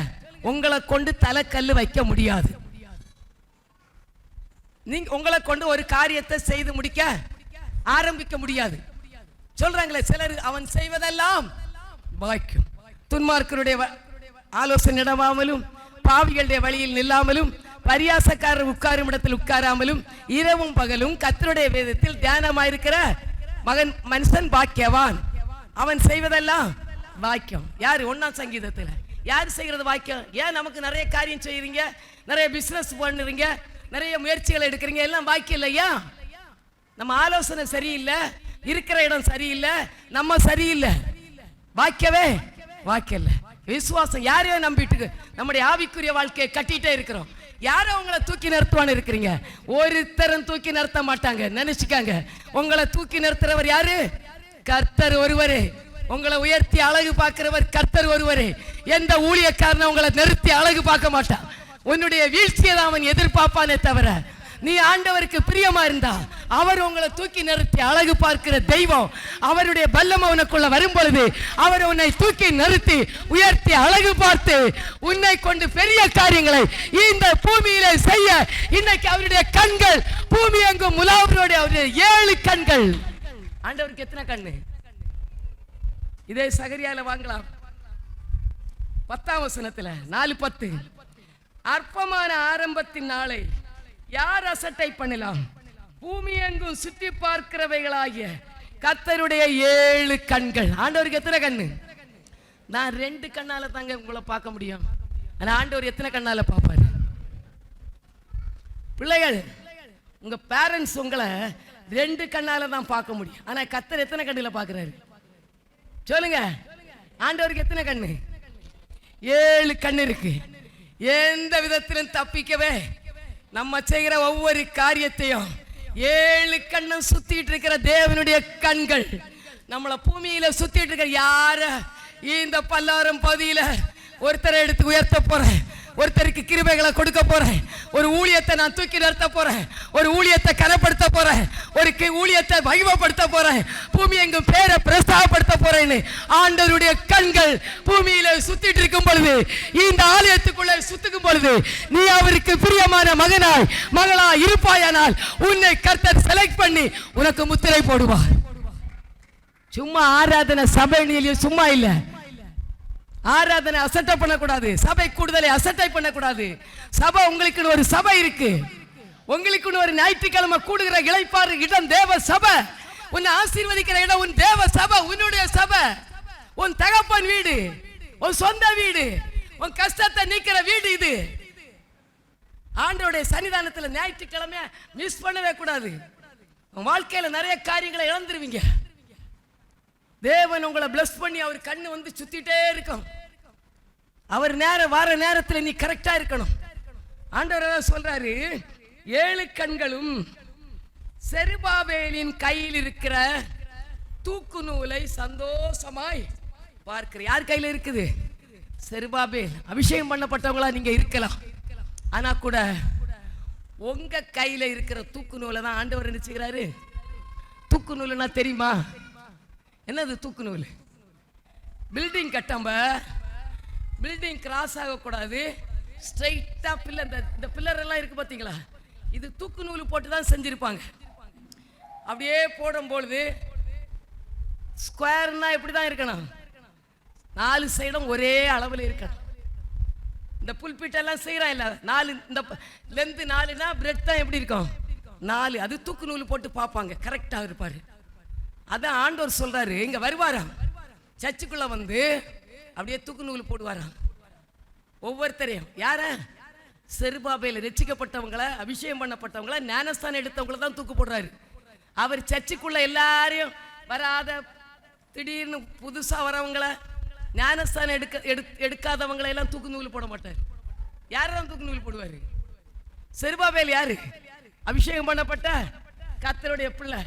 Speaker 2: உங்களை கொண்டு தலைக்கல்லு வைக்க முடியாது. நீங்க உங்களை கொண்டு ஒரு காரியத்தை செய்து முடிக்க ஆரம்பிக்க முடியாது. சொல்றாங்களே சிலர், அவன் செய்வதெல்லாம் வாய்க்கும். துன்மார்க்கருடைய ஆலோசனை இடமாமலும், பாவிகளுடைய வழியில் நில்லாமலும், பரியாசக்காரர் உட்காரும் இடத்தில் உட்காராமலும், இரவும் பகலும் கர்த்தருடைய வேதத்தில் தியானமாயிருக்கிற மனுஷன் பாக்கியவான். அவன் செய்வதெல்லாம் வாக்கியம். யாரு? 1ஆம் சங்கீதத்துல யார் செய்கிறது வாக்கியம்? ஏன் நமக்கு நிறைய காரியம் செய்யறீங்க, நிறைய பிசினஸ் பண்ணுறீங்க, நிறைய முயற்சிகளை எடுக்கிறீங்க, எல்லாம் வாக்கியம் இல்லையா? நம்ம ஆலோசனை சரியில்லை, இருக்கிற இடம் சரியில்லை, நம்ம சரியில்லை, வாக்கியவே வாக்கியம் இல்லை. விசுவாசம் யாரையோ நம்பிட்டு நம்முடைய ஆவிக்குரிய வாழ்க்கையை கட்டிட்டே இருக்கிறோம். யாரோ உங்களை தூக்கி நிறுத்துவான்னு இருக்கிறீங்க. ஒருத்தரும் தூக்கி நிறுத்த மாட்டாங்க, நினைச்சுக்காங்க. உங்களை தூக்கி நிறுத்துறவர் யாரு? கர்த்தர் ஒருவரே. உங்களை உயர்த்தி அழகு பார்க்கிறவர் கர்த்தர் ஒருவரே. எந்த ஊழியக்காரனை உங்களை நிறுத்தி அழகு பார்க்க மாட்டான். உன்னுடைய வீழ்ச்சியை தான் அவன் எதிர்பார்ப்பானே தவிர, நீ ஆண்டவருக்கு பிரியமா இருந்தா அவர் உங்களை தூக்கி நிறுத்தி அழகு பார்க்கிற தெய்வம். அவருடைய பல்லம் உனக்குள்ள வரும் பொழுது அவர் உன்னை தூக்கி நிறுத்தி உயர்த்தி அழகு பார்த்து உன்னை கொண்டு பெரிய காரியங்களை இந்த பூமியில செய்ய இன்னைக்கு அவருடைய கண்கள் பூமி எங்கும் முலாவருடைய அவருடைய 7 கண்கள். ஆண்டவருக்கு எத்தனை கண்ணு? இதே சகரியால வாங்கலாம். 10ஆம் வசனத்துல 4:10, அற்பமான ஆரம்பத்தின் நாளை யார் அசட்டை பண்ணலாம்? பூமி எங்கும் சுற்றி பார்க்கிறவைகளாகிய கர்த்தருடைய 7 கண்கள். ஆண்டவருக்கு எத்தனை கண்ணு? நான் 2 கண்ணால தாங்க உங்களை பார்க்க முடியும். ஆனா ஆண்டவர் எத்தனை கண்ணால பார்ப்பாரு? பிள்ளைகள், உங்க பேரண்ட்ஸ் உங்களை 2 கண்ணால தான் பார்க்க முடியும். ஆனா கர்த்தர் எத்தனை கண்ணுல பார்க்கிறாரு? சொல்லுங்க. ஆண்டவருக்கு எத்தனை கண்ணு? 7 கண்ணு இருக்கு. எந்த விதத்திலும் தப்பிக்கவே நம்ம செய்கிற ஒவ்வொரு காரியத்தையும் 7 கண்ணும் சுத்திட்டு இருக்கிற தேவனுடைய கண்கள் நம்மளை பூமியில சுத்திட்டு இருக்கிற யார இந்த பல்லாரம் பகுதியில ஒருத்தரை எடுத்து உயர்த்த போறேன், ஒருத்தருக்கு கிருபைகளை கொடுக்க போறேன், ஒரு ஊழியத்தை நான் தூக்கி நிறுத்த போறேன், ஒரு ஊழியத்தை கனப்படுத்த போறேன், ஒரு ஊழியத்தை மகிமைப்படுத்த போறேன், பூமி எங்கும் பேரை பிரஸ்தாபப்படுத்த போறேன்னு ஆண்டவருடைய கண்கள் பூமியில சுத்திட்டு இருக்கும் பொழுது, இந்த ஆலயத்துக்குள்ள சுத்துக்கும் பொழுது, நீ அவருக்கு பிரியமான மகனாய் மகளாய் இருப்பாயானால் உன்னை கர்த்தர் செலக்ட் பண்ணி உனக்கு முத்திரை போடுவார். சும்மா ஆராதனை சபையிலேயே சும்மா இல்ல. ஆராதனை அசட்டை பண்ணக்கூடாது, சபை கூடுதலை அசட்டை பண்ணக்கூடாது. சபை உங்களுக்கு ஒரு சபை இருக்கு, உங்களுக்கு ஒரு ஞாயிற்றுக்கிழமை கூடுகிற இளைப்பாறு இடம் தேவ சபை. உன்னை ஆசீர்வதிக்கிற இடம் உன் தேவ சபை, உன்னுடைய சபை, உன் தகப்பன் வீடு, உன் சொந்த வீடு, உன் கஷ்டத்தை நீக்கிற வீடு இது. ஆண்டவருடைய சன்னிதானத்தில் ஞாயிற்றுக்கிழமை மிஸ் பண்ணவே கூடாது. உன் வாழ்க்கையில நிறைய காரியங்களை இழந்துருவீங்க. தேவன் உங்களை பிளஸ் பண்ணி அவர் கண்ணு வந்து சுத்திட்டே இருக்கும். அவர் வார நேரத்தில் நீ கரெக்டா இருக்கணும். ஆண்டவர் சொல்றாரு, 7 கண்களும் செருபாபேலின் கையில் இருக்கிற தூக்கு நூலை சந்தோஷமாய் பார்க்கிற. யார் கையில் இருக்குது? செருபாபேல். அபிஷேகம் பண்ணப்பட்டவங்களா நீங்க இருக்கலாம், ஆனா கூட உங்க கையில இருக்கிற தூக்கு நூலை தான் ஆண்டவர் என்ன செய்கிறாரு? தூக்கு நூலுன்னா தெரியுமா? என்னது தூக்கு நூல்? பில்டிங் கட்டம்ப பில்டிங் கிராஸ் ஆகக்கூடாது, ஸ்ட்ரைட்டா பில்லர், இந்த பில்லர் எல்லாம் இருக்கு பார்த்தீங்களா, இது தூக்கு நூல் போட்டு தான் செஞ்சிருப்பாங்க. அப்படியே போடும்பொழுது ஸ்கொயர்னா எப்படி தான் இருக்கணும்? 4 சைடும் ஒரே அளவில் இருக்கணும். இந்த புல்பிட் எல்லாம் செய்யறான் இல்ல, 4 இந்த லென்த் 4னா பிரெட் தான் எப்படி இருக்கும்? 4. அது தூக்கு நூல் போட்டு பார்ப்பாங்க, கரெக்டா இருப்பாரு. அதான் ஆண்டவர் சொல்றாரு, இங்க வருவாராம் சர்ச்சுக்குள்ள வந்து அப்படியே தூக்கு நூல் போடுவாராம் ஒவ்வொருத்தரையும். யார? செருபாபேல் ரட்சிக்கப்பட்டவங்களை, அபிஷேகம் பண்ணப்பட்டவங்களை, ஞானஸ்தானம் எடுத்தவங்களை தான் தூக்கு போடுறாரு. அவர் சர்ச்சுக்குள்ள எல்லாரையும் வராத, திடீர்னு புதுசா வரவங்களை, ஞானஸ்தானம் எடுக்காதவங்களை எல்லாம் தூக்கு நூல் போட மாட்டார். யாரெல்லாம் தூக்கு நூல் போடுவாரு? செருபாபேல் யாரு? அபிஷேகம் பண்ணப்பட்ட கர்த்தருடைய பிள்ளை,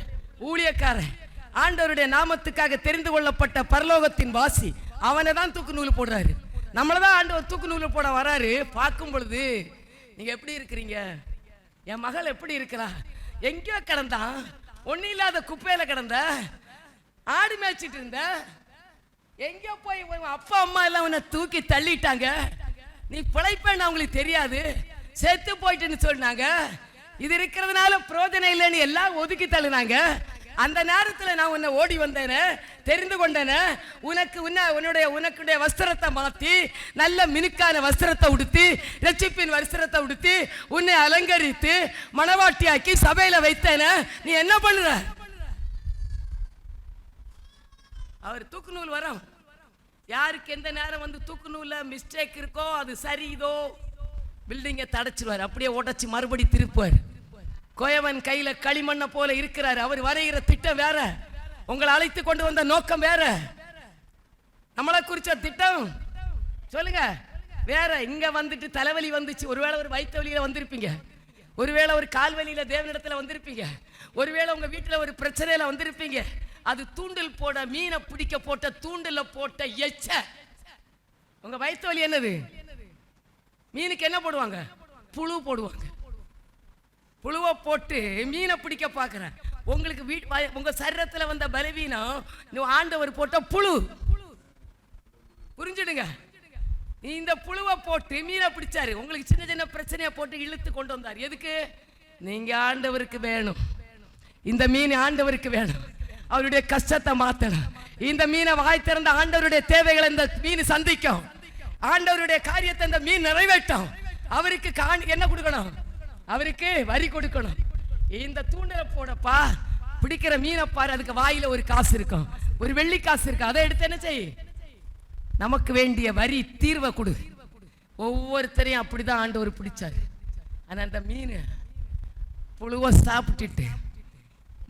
Speaker 2: ஊழியக்காரன், ஆண்டவருடைய நாமத்துக்காக தெரிந்து கொள்ளப்பட்ட பரலோகத்தின் வாசி. அவனை தான் தூக்கு நூல் போடுறாரு. நம்மளதான் ஆண்டவர் தூக்கு நூல் போட வராரு. பார்க்கும் பொழுது நீங்க எப்படி இருக்கிறீங்க? என் மகள் எப்படி இருக்கிறா? எங்கேயோ கிடந்தான், ஒன்னும் இல்லாத குப்பையில கிடந்த, ஆடு மேய்ச்சிட்டு இருந்த, எங்கேயோ போய் அப்பா அம்மா எல்லாம் உன்னை தூக்கி தள்ளிட்டாங்க, நீ பிழைப்பேன்னு அவங்களுக்கு தெரியாது, செத்து போயிட்டுன்னு சொன்னாங்க, இது இருக்கிறதுனால பிரயோஜனம் இல்லைன்னு எல்லாம் ஒதுக்கி தள்ளினாங்க. அந்த நேரத்தில் நான் உன்னை ஓடி வந்தேனே, தெரிந்து கொண்டேனே, உன்னுடைய வஸ்திரத்தை மாற்றி நல்ல மினுக்கான வஸ்திரத்தை உடுத்தி, ரட்சிப்பின் வஸ்திரத்தை உடுத்தி, உன்னை அலங்கரித்து மணவாட்டியாக்கி சபையில வைத்தேனே, நீ என்ன பண்ணுற? அவர் தூக்கு நூல் வரும். யாருக்கு எந்த நேரம் வந்து தூக்கு நூல்ல மிஸ்டேக் இருக்கோ அது சரி, இதோ பில்டிங்கை தடைச்சிருவார், அப்படியே உடைச்சு மறுபடி திருப்புவார். கோயவன் கையில களிமண்ணை போல இருக்கிறார். அவர் வரைகிற திட்டம் வேற, உங்களை அழைத்து கொண்டு வந்த நோக்கம் வேற, நம்மளை குறிச்ச திட்டம் சொல்லுங்க வேற. இங்க வந்துட்டு தலைவலி வந்துச்சு, ஒருவேளை ஒரு வயிற்று வலியில வந்திருப்பீங்க, ஒருவேளை ஒரு கால்வலியில தேவனிடத்துல வந்திருப்பீங்க, ஒருவேளை உங்க வீட்டுல ஒரு பிரச்சனையில வந்திருப்பீங்க. அது தூண்டில் போட, மீனை பிடிக்க போட்ட தூண்டில போட்ட எச்ச. உங்க வயிற்று வலி என்னது? மீனுக்கு என்ன போடுவாங்க? புழு போடுவாங்க. புழுவை போட்டு மீனை பிடிக்க பார்க்குறேன். உங்களுக்கு உங்க சரீரத்தில் வந்த பலவீனம் ஆண்டவர் போட்ட புழு. புரிஞ்சுடுங்க. இந்த புழுவை போட்டு மீனை பிடிச்சாரு. உங்களுக்கு சின்ன சின்ன பிரச்சனையை போட்டு இழுத்து கொண்டு வந்தார். எதுக்கு? நீங்க ஆண்டவருக்கு வேணும். இந்த மீன் ஆண்டவருக்கு வேணும். அவருடைய கஷ்டத்தை மாத்தணும். இந்த மீனை வாய் திறந்த ஆண்டவருடைய தேவைகளை இந்த மீன் சந்திக்கும். ஆண்டவருடைய காரியத்தை இந்த மீன் நிறைவேற்றும். அவருக்கு என்ன கொடுக்கணும்? அவருக்கு வரி கொடுக்கணும். இந்த தூண்டலை போடப்பா, பிடிக்கிற மீனை பாரு, அதுக்கு வாயில ஒரு காசு இருக்கும், ஒரு வெள்ளி காசு இருக்கு. அதை எடுத்து என்ன செய்? நமக்கு வேண்டிய வரி தீர்வை கொடு. ஒவ்வொருத்தரையும் அப்படிதான் ஆண்டவர் பிடிச்சாரு. ஆனா அந்த மீன் புழுவை சாப்பிட்டுட்டு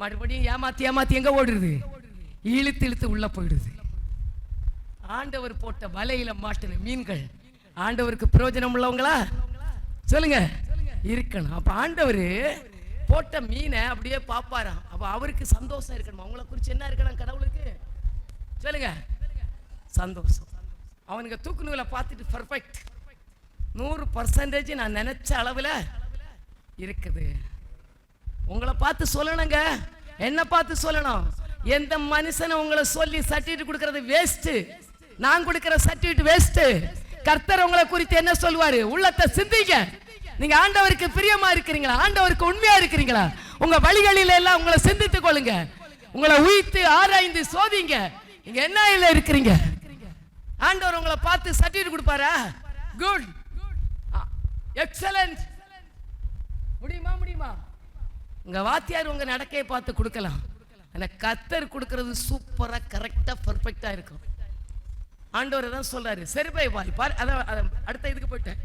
Speaker 2: மறுபடியும் ஏமாத்தி எங்க ஓடுறது? இழுத்து இழுத்து உள்ள போயிடுது. ஆண்டவர் போட்ட வலையில மாட்டின மீன்கள் ஆண்டவருக்கு பிரயோஜனம் உள்ளவங்களா? சொல்லுங்க, இருக்கணும். அப்ப ஆண்டவர் போட்ட மீனை அப்படியே பாப்பாராம். அப்ப அவருக்கு சந்தோஷம் இருக்கணும். அவங்கள குறிச்சு என்ன இருக்கணும் கடவுளுக்கு? சொல்லுங்க, சந்தோஷம். அவனுக்கு தூக்கு நூலை பார்த்துட்டு பர்ஃபெக்ட் 100% நான் நினைச்ச அளவுல இருக்குது. உங்களை பார்த்து சொல்லணுங்க, என்ன பார்த்து சொல்லணும்? எந்த மனுஷனை உங்களை சொல்லி சர்டிஃபிகேட் கொடுக்கறது வேஸ்ட். நான் கொடுக்கிற சர்டிஃபிகேட் வேஸ்ட். கர்த்தர் உங்களை குறித்து என்ன சொல்வாரு? உள்ளத்தை சிந்திங்க. நீங்க ஆண்டவருக்கு பிரியமா இருக்கிறீங்களா? ஆண்டவருக்கு உண்மையா இருக்கிறீங்களா? உங்க வழிகளில எல்லாம் உங்களை சிந்தித்துக் கொள்ளுங்க. உங்களை உயிர்த்து ஆராய்ந்து சோதிங்க. நீங்க என்ன இல்ல இருக்கிறீங்க? ஆண்டவர் உங்களை பார்த்து சர்டிஃபிகேட் கொடுப்பாரா? Good, excellent. முடியுமா? உங்க வாத்தியார் உங்க நடக்கையை பார்த்து கொடுக்கலாம். ஆனா கர்த்தர் கொடுக்கிறது சூப்பரா, கரெக்டா, பெர்ஃபெக்ட்டா இருக்கும். ஆண்டவர் தான் சொல்றாரு, சரி போய் பாரு. அடுத்த இதுக்கு போயிட்டேன்.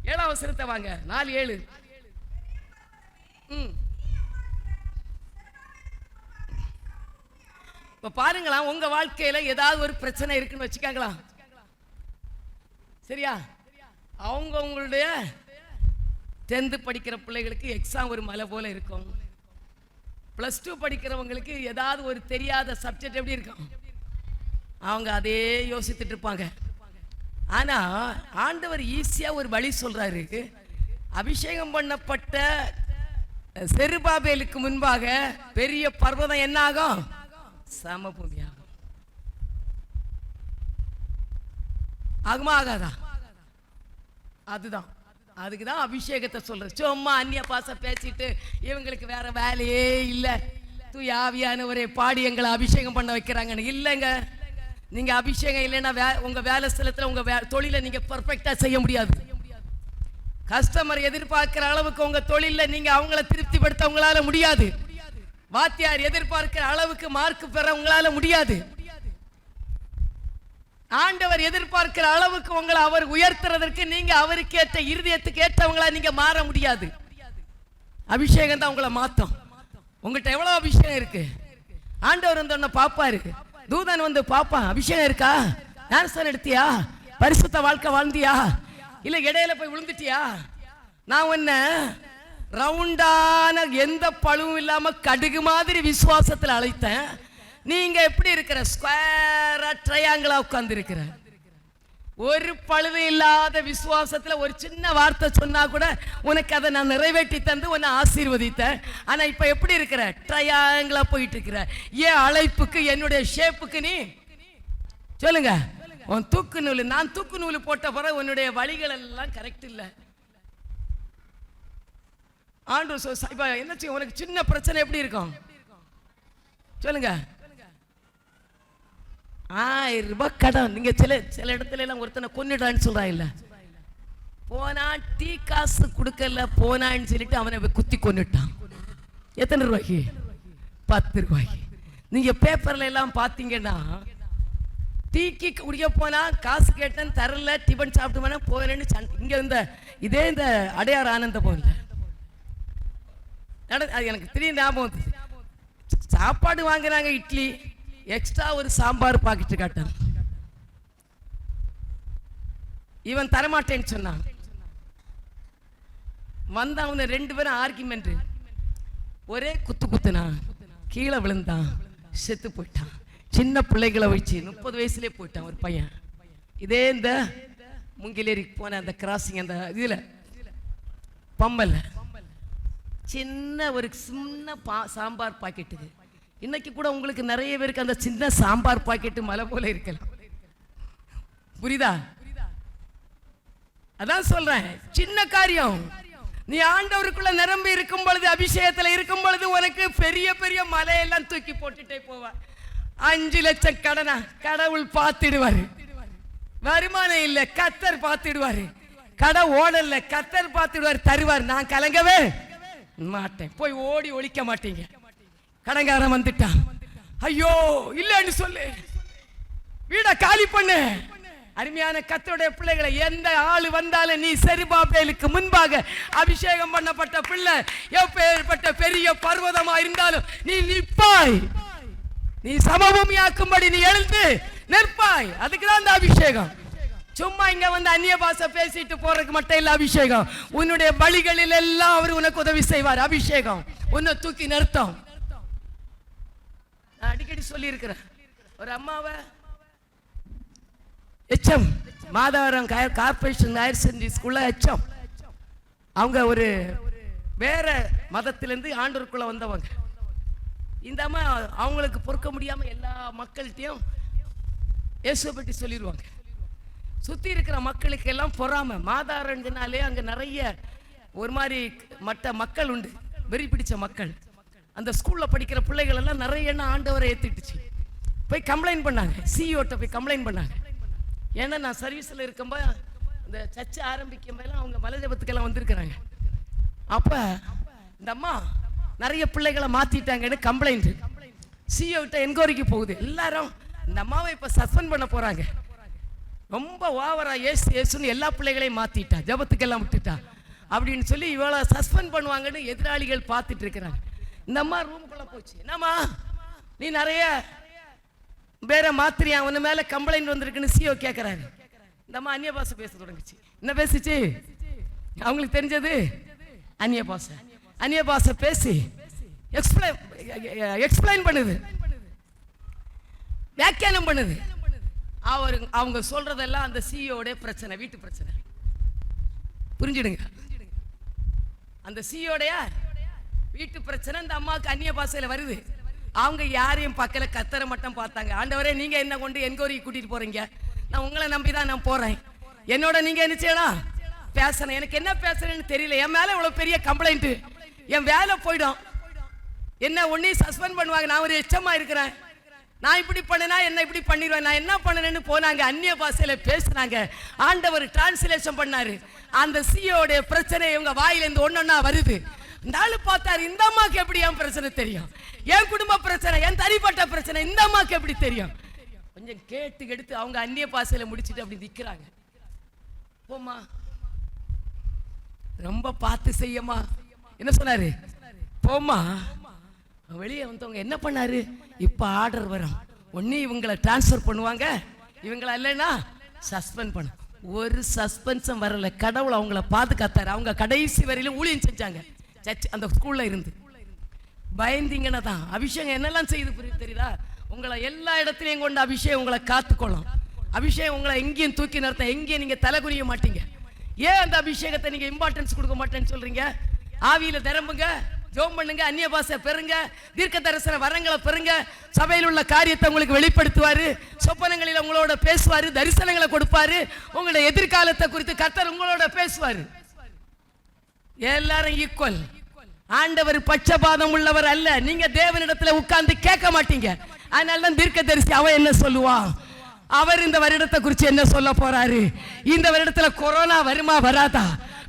Speaker 2: 7ஆம் வசனத்தை வாங்க. 4:7. இப்ப பாருங்களா, உங்க வாழ்க்கையில ஏதாவது ஒரு பிரச்சனை இருக்குன்னு வச்சுக்காங்களா? சரியா? உங்களுடைய 10th படிக்கிற பிள்ளைகளுக்கு எக்ஸாம் ஒரு மலை போல இருக்கும். +2 படிக்கிறவங்களுக்கு ஏதாவது ஒரு தெரியாத சப்ஜெக்ட் எப்படி இருக்கும்? அவங்க அதே யோசித்துட்டு இருப்பாங்க. ஆனா ஆண்டவர் ஈஸியா ஒரு வழி சொல்றாரு. அபிஷேகம் பண்ணப்பட்ட செருபாபேலுக்கு முன்பாக பெரிய பர்வதம் என்ன ஆகும்? சமபூமி ஆகும். ஆகுமா ஆகாதா? அதுக்குதான் அபிஷேகத்தை சொல்றது. சும்மா அந்நிய பாச பேசிட்டு இவங்களுக்கு வேற வேலையே இல்லை, தூய ஆவியானவரே பாடி எங்களை அபிஷேகம் பண்ண வைக்கிறாங்கன்னு இல்லைங்க. நீங்க அபிஷேகம் இல்லைன்னா உங்க வேலை ஸ்தலத்துல உங்க தொழிலை நீங்க பர்ஃபெக்டா செய்ய முடியாது. கஸ்டமர் எதிர்பார்க்கிற அளவுக்கு உங்க தொழில நீங்க அவங்கள திருப்திப்படுத்த உங்களால முடியாது. வாத்தியார் எதிர்பார்க்கிற அளவுக்கு மார்க் பெற உங்களால முடியாது. ஆண்டவர் எதிர்பார்க்கிற அளவுக்கு உங்களை அவர் உயர்த்துறதற்கு நீங்க அவருக்கு ஏற்ற இருதயத்துக்கு ஏற்றவங்களா நீங்க மாற முடியாது. அபிஷேகம் தான் உங்களை மாத்தம். உங்கள்கிட்ட எவ்வளவு அபிஷேகம் இருக்கு? ஆண்டவர் வந்து ஒன்ன பாப்பாரு, தூதன் வந்து பாப்பான். அபிஷேகம் இருக்கா? ஞானஸ்நானம் எடுத்தியா? பரிசுத்த வாழ்க்கை வாழ்ந்தியா? இல்ல இடையில போய் விழுந்துட்டியா? நான் உன்ன ரவுண்டான எந்த பழுவும் இல்லாம கடுகு மாதிரி விசுவாசத்தில் அழைத்தேன். நீங்க எப்படி இருக்கிற? ஸ்கொயரா ட்ரையாங்கிளா உட்கார்ந்து இருக்கிற. ஒரு பழுது இல்லாத விசுவாசத்துல ஒரு சின்ன வார்த்தை சொன்னா கூட உனக்கு அதை நான் நிறைவேற்றி தந்து உன்னை ஆசீர்வதித்தேன். ஆனா இப்ப எப்படி இருக்கிற? ட்ரையாங்கிளா போயிட்டு இருக்கிற. ஏன் அழைப்புக்கு, என்னுடைய ஷேப்புக்கு நீ சொல்லுங்க. உன் தூக்கு நூல், நான் தூக்கு நூல் போட்ட பிறகு உன்னுடைய வழிகள் எல்லாம் கரெக்ட் இல்லை. ஆண்டு இப்ப என்ன செய்ய? உனக்கு சின்ன பிரச்சனை எப்படி இருக்கும்? சொல்லுங்க. 1000 ரூபாய் கடன். நீங்க சில இடத்துல எல்லாம் ஒருத்தனை கொன்னுடான்னு சொல்றா இல்ல, போனா டீ காசு கொடுக்கல போனான்னு சொல்லிட்டு அவனை குத்தி கொன்னுட்டான். எத்தனை ரூபாய்க்கு? 10 ரூபாய்க்கு. நீங்க பேப்பர்ல எல்லாம் பாத்தீங்கன்னா டீக்கு குடிக்க போனா காசு கேட்டேன் தரல, டிபன் சாப்பிட்டு போனா போறேன்னு இங்க இந்த அடையார் ஆனந்த போகல அது எனக்கு திடீர்னு ஞாபகம். சாப்பாடு வாங்குறாங்க, இட்லி, எக்ஸ்ட்ரா ஒரு சாம்பார் பாக்கெட்டு காட்டான். இவன் தரமாட்டேன்னு சொன்னான். வந்தவங்க 2 பேரும் ஆர்கியூமெண்ட், ஒரே குத்துனா, கீழே விழுந்தான், செத்து போயிட்டான். சின்ன பிள்ளைகளை வச்சு 30 வயசுலேயே போயிட்டான் ஒரு பையன். இதே இந்த முங்கிலேரிக்கு போன அந்த கிராசிங், அந்த இதுல பம்பல்ல சின்ன ஒரு சாம்பார் பாக்கெட்டுக்கு இன்னைக்கு கூட உங்களுக்கு நிறைய பேருக்கு அந்த சின்ன சாம்பார் பாக்கெட்டு மலை போல இருக்கலாம். புரியுதா? அதான் சொல்றேன், சின்ன காரியம். நீ ஆண்டவருக்குள்ள நிரம்பி இருக்கும் பொழுது, அபிஷேகத்துல இருக்கும் பொழுது உனக்கு பெரிய பெரிய மலையெல்லாம் தூக்கி போட்டுட்டே போவ. 5 லட்சம் கடனா கடவுள் பார்த்துடுவாரு. வருமானம் இல்ல, கர்த்தர் பார்த்துடுவாரு. கடை ஓடல, கர்த்தர் பார்த்துடுவாரு, தருவார். நான் கலங்கவே மாட்டேன். போய் ஓடி ஒழிக்க மாட்டீங்க. கடங்காரன் வந்துட்டான், ஐயோ இல்லன்னு சொல்லு, வீட காலி பண்ணு. அருமையான கர்த்தருடைய பிள்ளைகளை, எந்த ஆளு வந்தாலும் நீ செருபாபேலுக்கு முன்பாக அபிஷேகம் பண்ணப்பட்ட பிள்ளை, எப்பேற்பட்ட பெரிய பர்வதமா இருந்தாலும் நீ நிற்பாய். நீ சமபூமியாக்கும்படி நீ எழுந்து நிற்பாய். அதுக்குதான் அந்த அபிஷேகம். சும்மா இங்க வந்து அந்நிய பாஷை பேசிட்டு போறதுக்கு மட்டும் இல்ல அபிஷேகம். உன்னுடைய வழிகளில் எல்லாம் அவர் உனக்கு உதவி செய்வார். அபிஷேகம் உன்னை தூக்கி நிறுத்தும். நான் அடிக்கடி சொல்லி இருக்கிறேன், ஒரு அம்மாவை HM Madhavaram corporation higher secondary ஸ்கூல்ல எச்எம், அவங்க ஒரு வேற மதத்திலிருந்து ஆண்டவருக்குள்ள வந்தவங்க. இந்த அம்மா அவங்களுக்கு பொறுக்க முடியாம எல்லா மக்கள்கிட்டையும் இயேசுவை பற்றி சொல்லிடுவாங்க. சுத்தி இருக்கிற மக்களுக்கு எல்லாம் பொறாம. மாதாரன்னாலே அங்க நிறைய ஒரு மாதிரி மற்ற மக்கள் உண்டு, வெறி பிடிச்ச மக்கள். அந்த ஸ்கூல்ல படிக்கிற பிள்ளைகள் எல்லாம் நிறைய ஆண்டவரை ஏத்திட்டுச்சு. போய் கம்ப்ளைண்ட் பண்ணாங்க, சிஇஓட்ட போய் கம்ப்ளைண்ட் பண்ணாங்க. ஏன்னா நான் சர்வீஸ்ல இருக்கும்போது இந்த சர்ச்சை ஆரம்பிக்கும் போதெல்லாம் அவங்க மலைஜபத்துக்கெல்லாம் வந்திருக்கிறாங்க. அப்ப இந்த அம்மா நிறைய பிள்ளைகளை மாத்திட்டாங்கன்னு கம்ப்ளைண்ட் சிஇஓட்ட என்கொயரிக்கு போகுது. எல்லாரும் இந்த அம்மாவை இப்ப சஸ்பெண்ட் பண்ண போறாங்க, ரொம்ப ஓவரா ஏசுன்னு எல்லா பிள்ளைகளையும் மாத்திட்டா, ஜபத்துக்கெல்லாம் விட்டுட்டா அப்படின்னு சொல்லி இவளை சஸ்பெண்ட் பண்ணுவாங்கன்னு எதிராளிகள் பார்த்துட்டு இருக்கிறாங்க. இந்த அம்மா ரூமுக்குள்ள போச்சு, என்னம்மா நீ நிறைய வேற மாத்திரியா, உன்ன மேல கம்ப்ளைண்ட் வந்திருக்குன்னு சிஓ கேட்கிறாரு. இந்த அம்மா அந்நிய பாஷை பேச தொடங்குச்சு. என்ன பேசிச்சு? அவங்களுக்கு தெரிஞ்சது அந்நிய பாஷை. அந்நிய பாஷை பேசி எக்ஸ்பிளைன் பண்ணுது, வியாக்கியானம் பண்ணுது. அவங்க சொல்றதெல்லாம் அந்த சிஓட பிரச்சனை, வீட்டு பிரச்சனை. புரிஞ்சுடுங்க, அந்த சிஓடைய வீட்டு பிரச்சனை இந்த அம்மாவுக்கு அந்நிய பாஷையில வருது. அவங்க யாரையும் பக்கல கத்தரை மட்டும் பார்த்தாங்க. ஆண்டவரே, நீங்க என்ன கொண்டு என்கொயரி கூட்டிட்டு போறீங்க, நான் உங்களை நம்பிதான் நான் போறேன், என்னோட நீங்க என்ன செய்யலாம், பேசணும். எனக்கு என்ன பேசுறேன்னு தெரியல, என் மேல இவ்வளவு பெரிய கம்ப்ளைண்ட், என் வேலை போயிடும், என்ன ஒன்னையும் சஸ்பெண்ட் பண்ணுவாங்க, நான் ஒரு எச்சமா இருக்கிறேன், நான் இப்படி பண்ணனா என்ன இப்படி பண்ணிடுவேன், நான் என்ன பண்ணனேன்னு போனாங்க. அந்நிய பாஷையில பேசினாங்க. ஆண்டவர் டிரான்ஸ்லேஷன் பண்ணாரு. அந்த சிஓடைய பிரச்சனை இவங்க வாயிலிருந்து ஒன்னொன்னா வருது. இந்த ஆளு பார்த்தாரு, இந்த அம்மாக்கு எப்படி என் பிரச்சனை தெரியும், என் குடும்ப பிரச்சனை, என் தனிப்பட்ட பிரச்சனை இந்த அம்மாக்கு எப்படி தெரியும்? கொஞ்சம் கேட்டு எடுத்து அவங்க அந்நிய பாஷையில முடிச்சுட்டு அப்படி நிக்கிறாங்க. போமா, ரொம்ப பார்த்து செய்யமா. என்ன சொன்னாரு? போமா. வெளியே வந்தவங்க என்ன பண்ணாரு? இப்ப ஆர்டர் வரும், ஒண்ணு இவங்களை டிரான்ஸ்பர் பண்ணுவாங்க, இவங்களை இல்லைன்னா சஸ்பெண்ட் பண்ண. ஒரு சஸ்பென்ஸும் வரல. கடவுள் அவங்கள பாதுகாத்தாரு. அவங்க கடைசி வரையிலும் ஊழியம் செஞ்சாங்க அந்த ஸ்கூல்ல இருந்து. பயந்தீங்கன்னா தான் அபிஷேகம் என்னெல்லாம் செய்து தெரியுதா? உங்களை எல்லா இடத்துலையும் கொண்டு அபிஷேகம் உங்களை காத்துக்கொள்ளும். அபிஷேகம் உங்களை எங்கேயும் தூக்கி நிறுத்த, எங்கேயும் நீங்க தலை குனிய மாட்டீங்க. ஏன் அந்த அபிஷேகத்தை நீங்க இம்பார்ட்டன்ஸ் கொடுக்க மாட்டேன்னு சொல்றீங்க? ஆவியில நிரம்புங்க, ஜெபம் பண்ணுங்க, அந்நிய பாஷை பெறுங்க, தீர்க்க தரிசன வரங்களை பெறுங்க, சபையில் உள்ள காரியத்தை உங்களுக்கு வெளிப்படுத்துவாரு, சொப்பனங்களில் உங்களோட பேசுவாரு, தரிசனங்களை கொடுப்பாரு, உங்களுடைய எதிர்காலத்தை குறித்து கர்த்தர் உங்களோட பேசுவாரு. எல்லாரும் ஈக்குவல். ஆண்டவர் பட்சபாதம் உள்ளவர் அல்ல. நீங்க தேவனிடத்துல உட்கார்ந்து கேட்க மாட்டீங்க. அதனால தான் தீர்க்கதரிசி அவன் என்ன சொல்லுவான், அவர் இந்த வருடத்தை குறித்து என்ன சொல்ல போறாரு, இந்த வருடத்துல கொரோனா வருமா வராதா,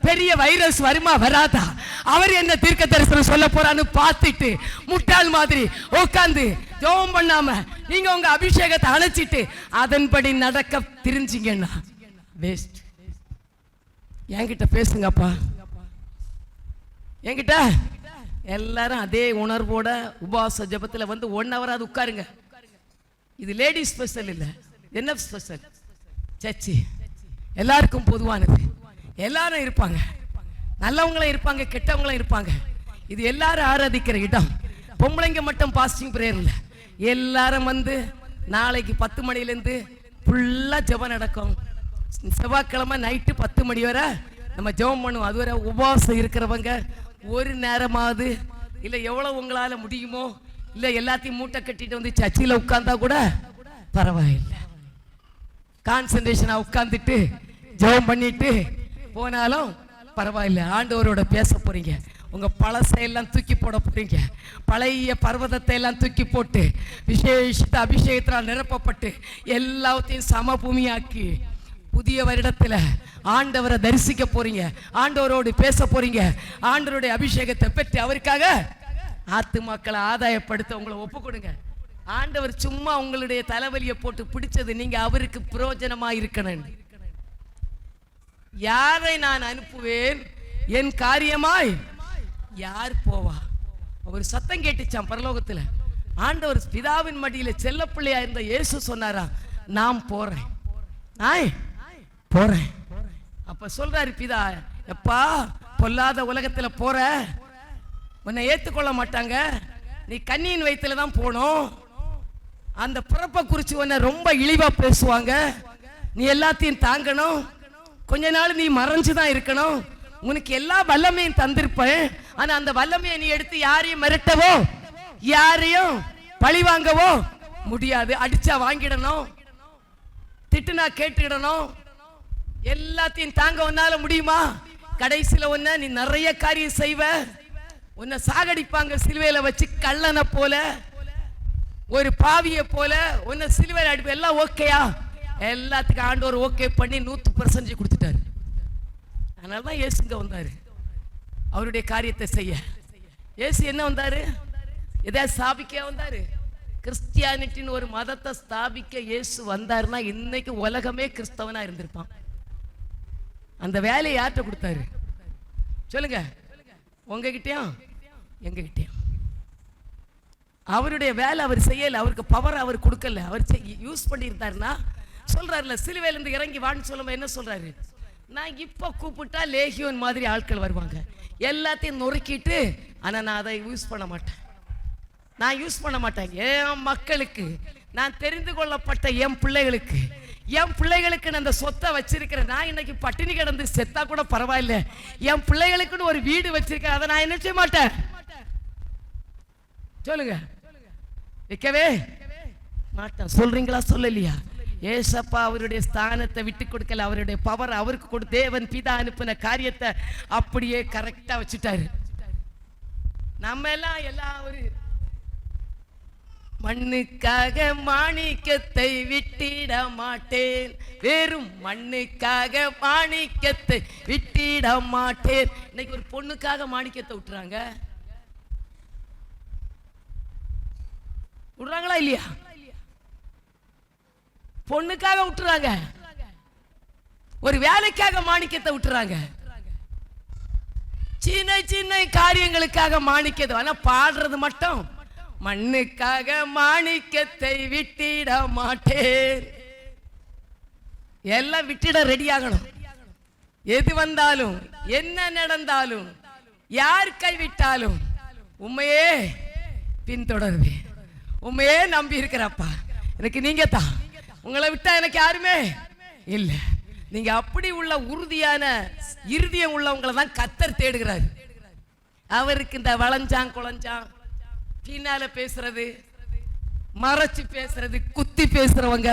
Speaker 2: பெரிய வைரஸ் வருமா வராதா, அவர் என்ன தீர்க்க தரிசனம் சொல்ல போறான்னு பார்த்துட்டு முட்டாள் மாதிரி உட்கார்ந்து ஜெபம் பண்ணாம நீங்க உங்க அபிஷேகத்தை அணைச்சிட்டு அதன்படி நடக்க தெரிஞ்சிங்கன்னா வேஸ்ட். என்கிட்ட பேசுங்கப்பா, என்கிட்ட எல்லாரும் அதே உணர்வோட உபவாச ஜெபத்துல வந்து 1 hour உட்காருங்க. இது லேடிஸ் ஸ்பெஷல் இல்ல, என்ன ஸ்பெஷல், சர்ச்சு எல்லாருக்கும் பொதுவானது. எல்லாரும் இருப்பாங்க, நல்லவங்களும் இருப்பாங்க, கெட்டவங்களும் இருப்பாங்க. இது எல்லாரும் ஆராதிக்கிற இடம். பொம்பளைங்க மட்டும் பாஸ்டிங் பிரேயர் இல்லை, எல்லாரும் வந்து நாளைக்கு 10 மணிலேருந்து ஃபுல்லா ஜெபம் நடக்கும். செவ்வாய்க்கிழமை நைட்டு 10 மணி வரை நம்ம ஜெபம் பண்ணுவோம். அதுவரை உபவாசம் இருக்கிறவங்க ஒரு நேரமாவது இல்லை எவ்வளவு உங்களால முடியுமோ, இல்லை எல்லாத்தையும் மூட்டை கட்டிட்டு வந்து சர்ச்சில் உட்கார்ந்தா கூட பரவாயில்லை. கான்சன்ட்ரேஷனா உட்கார்ந்துட்டு ஜெபம் பண்ணிட்டு போனாலும் பரவாயில்ல. ஆண்டவரோட பேச போறீங்க, உங்க பழசையெல்லாம் தூக்கி போட போறீங்க. பழைய பர்வதத்தை எல்லாம் தூக்கி போட்டு விசேஷித்த அபிஷேகத்தால் நிரப்பப்பட்டு எல்லாத்தையும் சமபூமியாக்கி புதிய வருடத்துல ஆண்டவரை தரிசிக்க போறீங்க, ஆண்டவரோடு பேச போறீங்க. ஆண்டவருடைய அபிஷேகத்தை பெற்று அவருக்காக ஆத்துமாக்களை ஆதாயப்படுத்த உங்களை ஒப்பு கொடுங்க. ஆண்டவர் சும்மா உங்களுடைய தலைவலியை போட்டு பிடிச்சது நீங்க அவருக்கு பிரயோஜனமா இருக்கணும். யாரை நான் அனுப்புவேன், என் காரியமாய் யார் போவா? ஒரு சத்தம் கேட்டுச்சான் பரலோகத்துல. ஆண்டவர் பிதாவின் மடியில செல்ல பிள்ளையா இருந்த இயேசு சொன்னாரா, நான் போறேன், நான் போறேன். அப்ப சொல்றாரு பிதா, எப்பா பொல்லாத உலகத்துல போற, உன்னை ஏத்துக்கொள்ள மாட்டாங்க, நீ கன்னியின் வயித்துல தான் போனோம், அந்த பிறப்பை குறிச்சு உன்னை ரொம்ப இழிவா பேசுவாங்க, நீ எல்லாத்தையும் தாங்கணும், கொஞ்ச நாள் நீ மறைஞ்சுதான் இருக்கணும், உனக்கு எல்லா வல்லமையும் தந்திருப்பேன், ஆனா அந்த வல்லமையை நீ எடுத்து யாரையும் மிரட்டவோ யாரையும் பழி வாங்கவோ முடியாது. அடிச்சா வாங்கிடணும், திட்டுனா கேட்டுடணும், எல்லாத்தையும் தாங்க உன்னால முடியுமா? கடைசியில ஒன்ன நீ நிறைய காரியம் செய்வ, உன்னை சாகடிப்பாங்க சிலுவையில வச்சு, கள்ளனை போல ஒரு பாவிய போல உன்னை சிலுவையில அடிப்ப. எல்லாம் ஓகேயா? எல்லாத்துக்கும் ஆண்டவர் ஓகே பண்ணி 100% கொடுத்துட்டாரு. அதனாலதான் இயேசுங்க வந்தாரு அவருடைய காரியத்தை செய்ய. இயேசு என்ன வந்தாரு, எதாவது ஸ்தாபிக்க வந்தாரு. கிறிஸ்டியானிட்டின்னு ஒரு மதத்தை ஸ்தாபிக்க இயேசு வந்தாருன்னா இன்னைக்கு உலகமே கிறிஸ்தவனா இருந்திருப்பான். அந்த வேலையை யார்கிட்ட கொடுத்தாரு சொல்லுங்க? உங்ககிட்டயும் எங்ககிட்டயும். அவருடைய வேலை அவர் செய்யல, அவருக்கு பவர் அவர் கொடுக்கல, அவர் யூஸ் பண்ணியிருந்தாருன்னா சொல்றாருல, சிலுவையில இருந்து இறங்கி வான்னு சொல்லும்போது என்ன சொல்றாரு, நான் இப்ப கூப்பிட்டா லேகியோன் மாதிரி ஆட்கள் வருவாங்க, எல்லாத்தையும் நொறுக்கிட்டு, ஆனா நான் அதை யூஸ் பண்ண மாட்டேன், நான் யூஸ் பண்ண மாட்டேன். என் மக்களுக்கு, நான் தெரிந்து கொள்ளப்பட்ட என் பிள்ளைகளுக்கு, என் பிள்ளைகளுக்கு நான் அந்த சொத்தை வச்சிருக்கிறேன். நான் இன்னைக்கு பட்டினி கிடந்து செத்தா கூட பரவாயில்ல, என் பிள்ளைகளுக்குன்னு ஒரு வீடு வச்சிருக்கேன், அதை நான் என்ன செய்ய மாட்டேன் சொல்லுங்க, விற்கவே மாட்டேன். சொல்றீங்களா சொல்லலையா? ஏசப்பா அவருடைய ஸ்தானத்தை விட்டு கொடுக்கல, அவருடைய பவர் அவருக்கு கொடு. தேவன் பிதா அனுப்பின காரியத்தை அப்படியே கரெக்டா வச்சுட்டாரு. நம்ம எல்லாம் ஒரு மண்ணுக்காக மாணிக்கத்தை விட்டிட மாட்டேன், வெறும் மண்ணுக்காக மாணிக்கத்தை விட்டிட மாட்டேன். இன்னைக்கு ஒரு பொண்ணுக்காக மாணிக்கத்தை விட்டுறாங்க, விடுறாங்களா இல்லையா? பொண்ணுக்காக விட்டுறாங்க, ஒரு வேலைக்காக மாணிக்கத்தை விட்டுறாங்க, சின்ன சின்ன காரியங்களுக்காக மாணிக்கத்தை. ஆனா பாடுறது மட்டும், மண்ணுக்காக மாணிக்கத்தை விட்டிட மாட்டேன். எல்லாம் விட்டிட ரெடி ஆகணும். எது வந்தாலும், என்ன நடந்தாலும், யார் கைவிட்டாலும் உண்மையே பின்தொடர்வேன். உண்மையே நம்பி இருக்கிறப்பா, எனக்கு நீங்க தான், உங்களை விட்டா எனக்கு யாருமே இல்ல. நீங்க அப்படி உள்ள உறுதியான இருதயம் உள்ளவங்களை தான் கர்த்தர் தேடுகிறார். அவருக்கு இந்த வளைஞ்சான் குளஞ்சான் பின்னால பேசுறது, மறைச்சு பேசுறது, குத்தி பேசுறவங்க,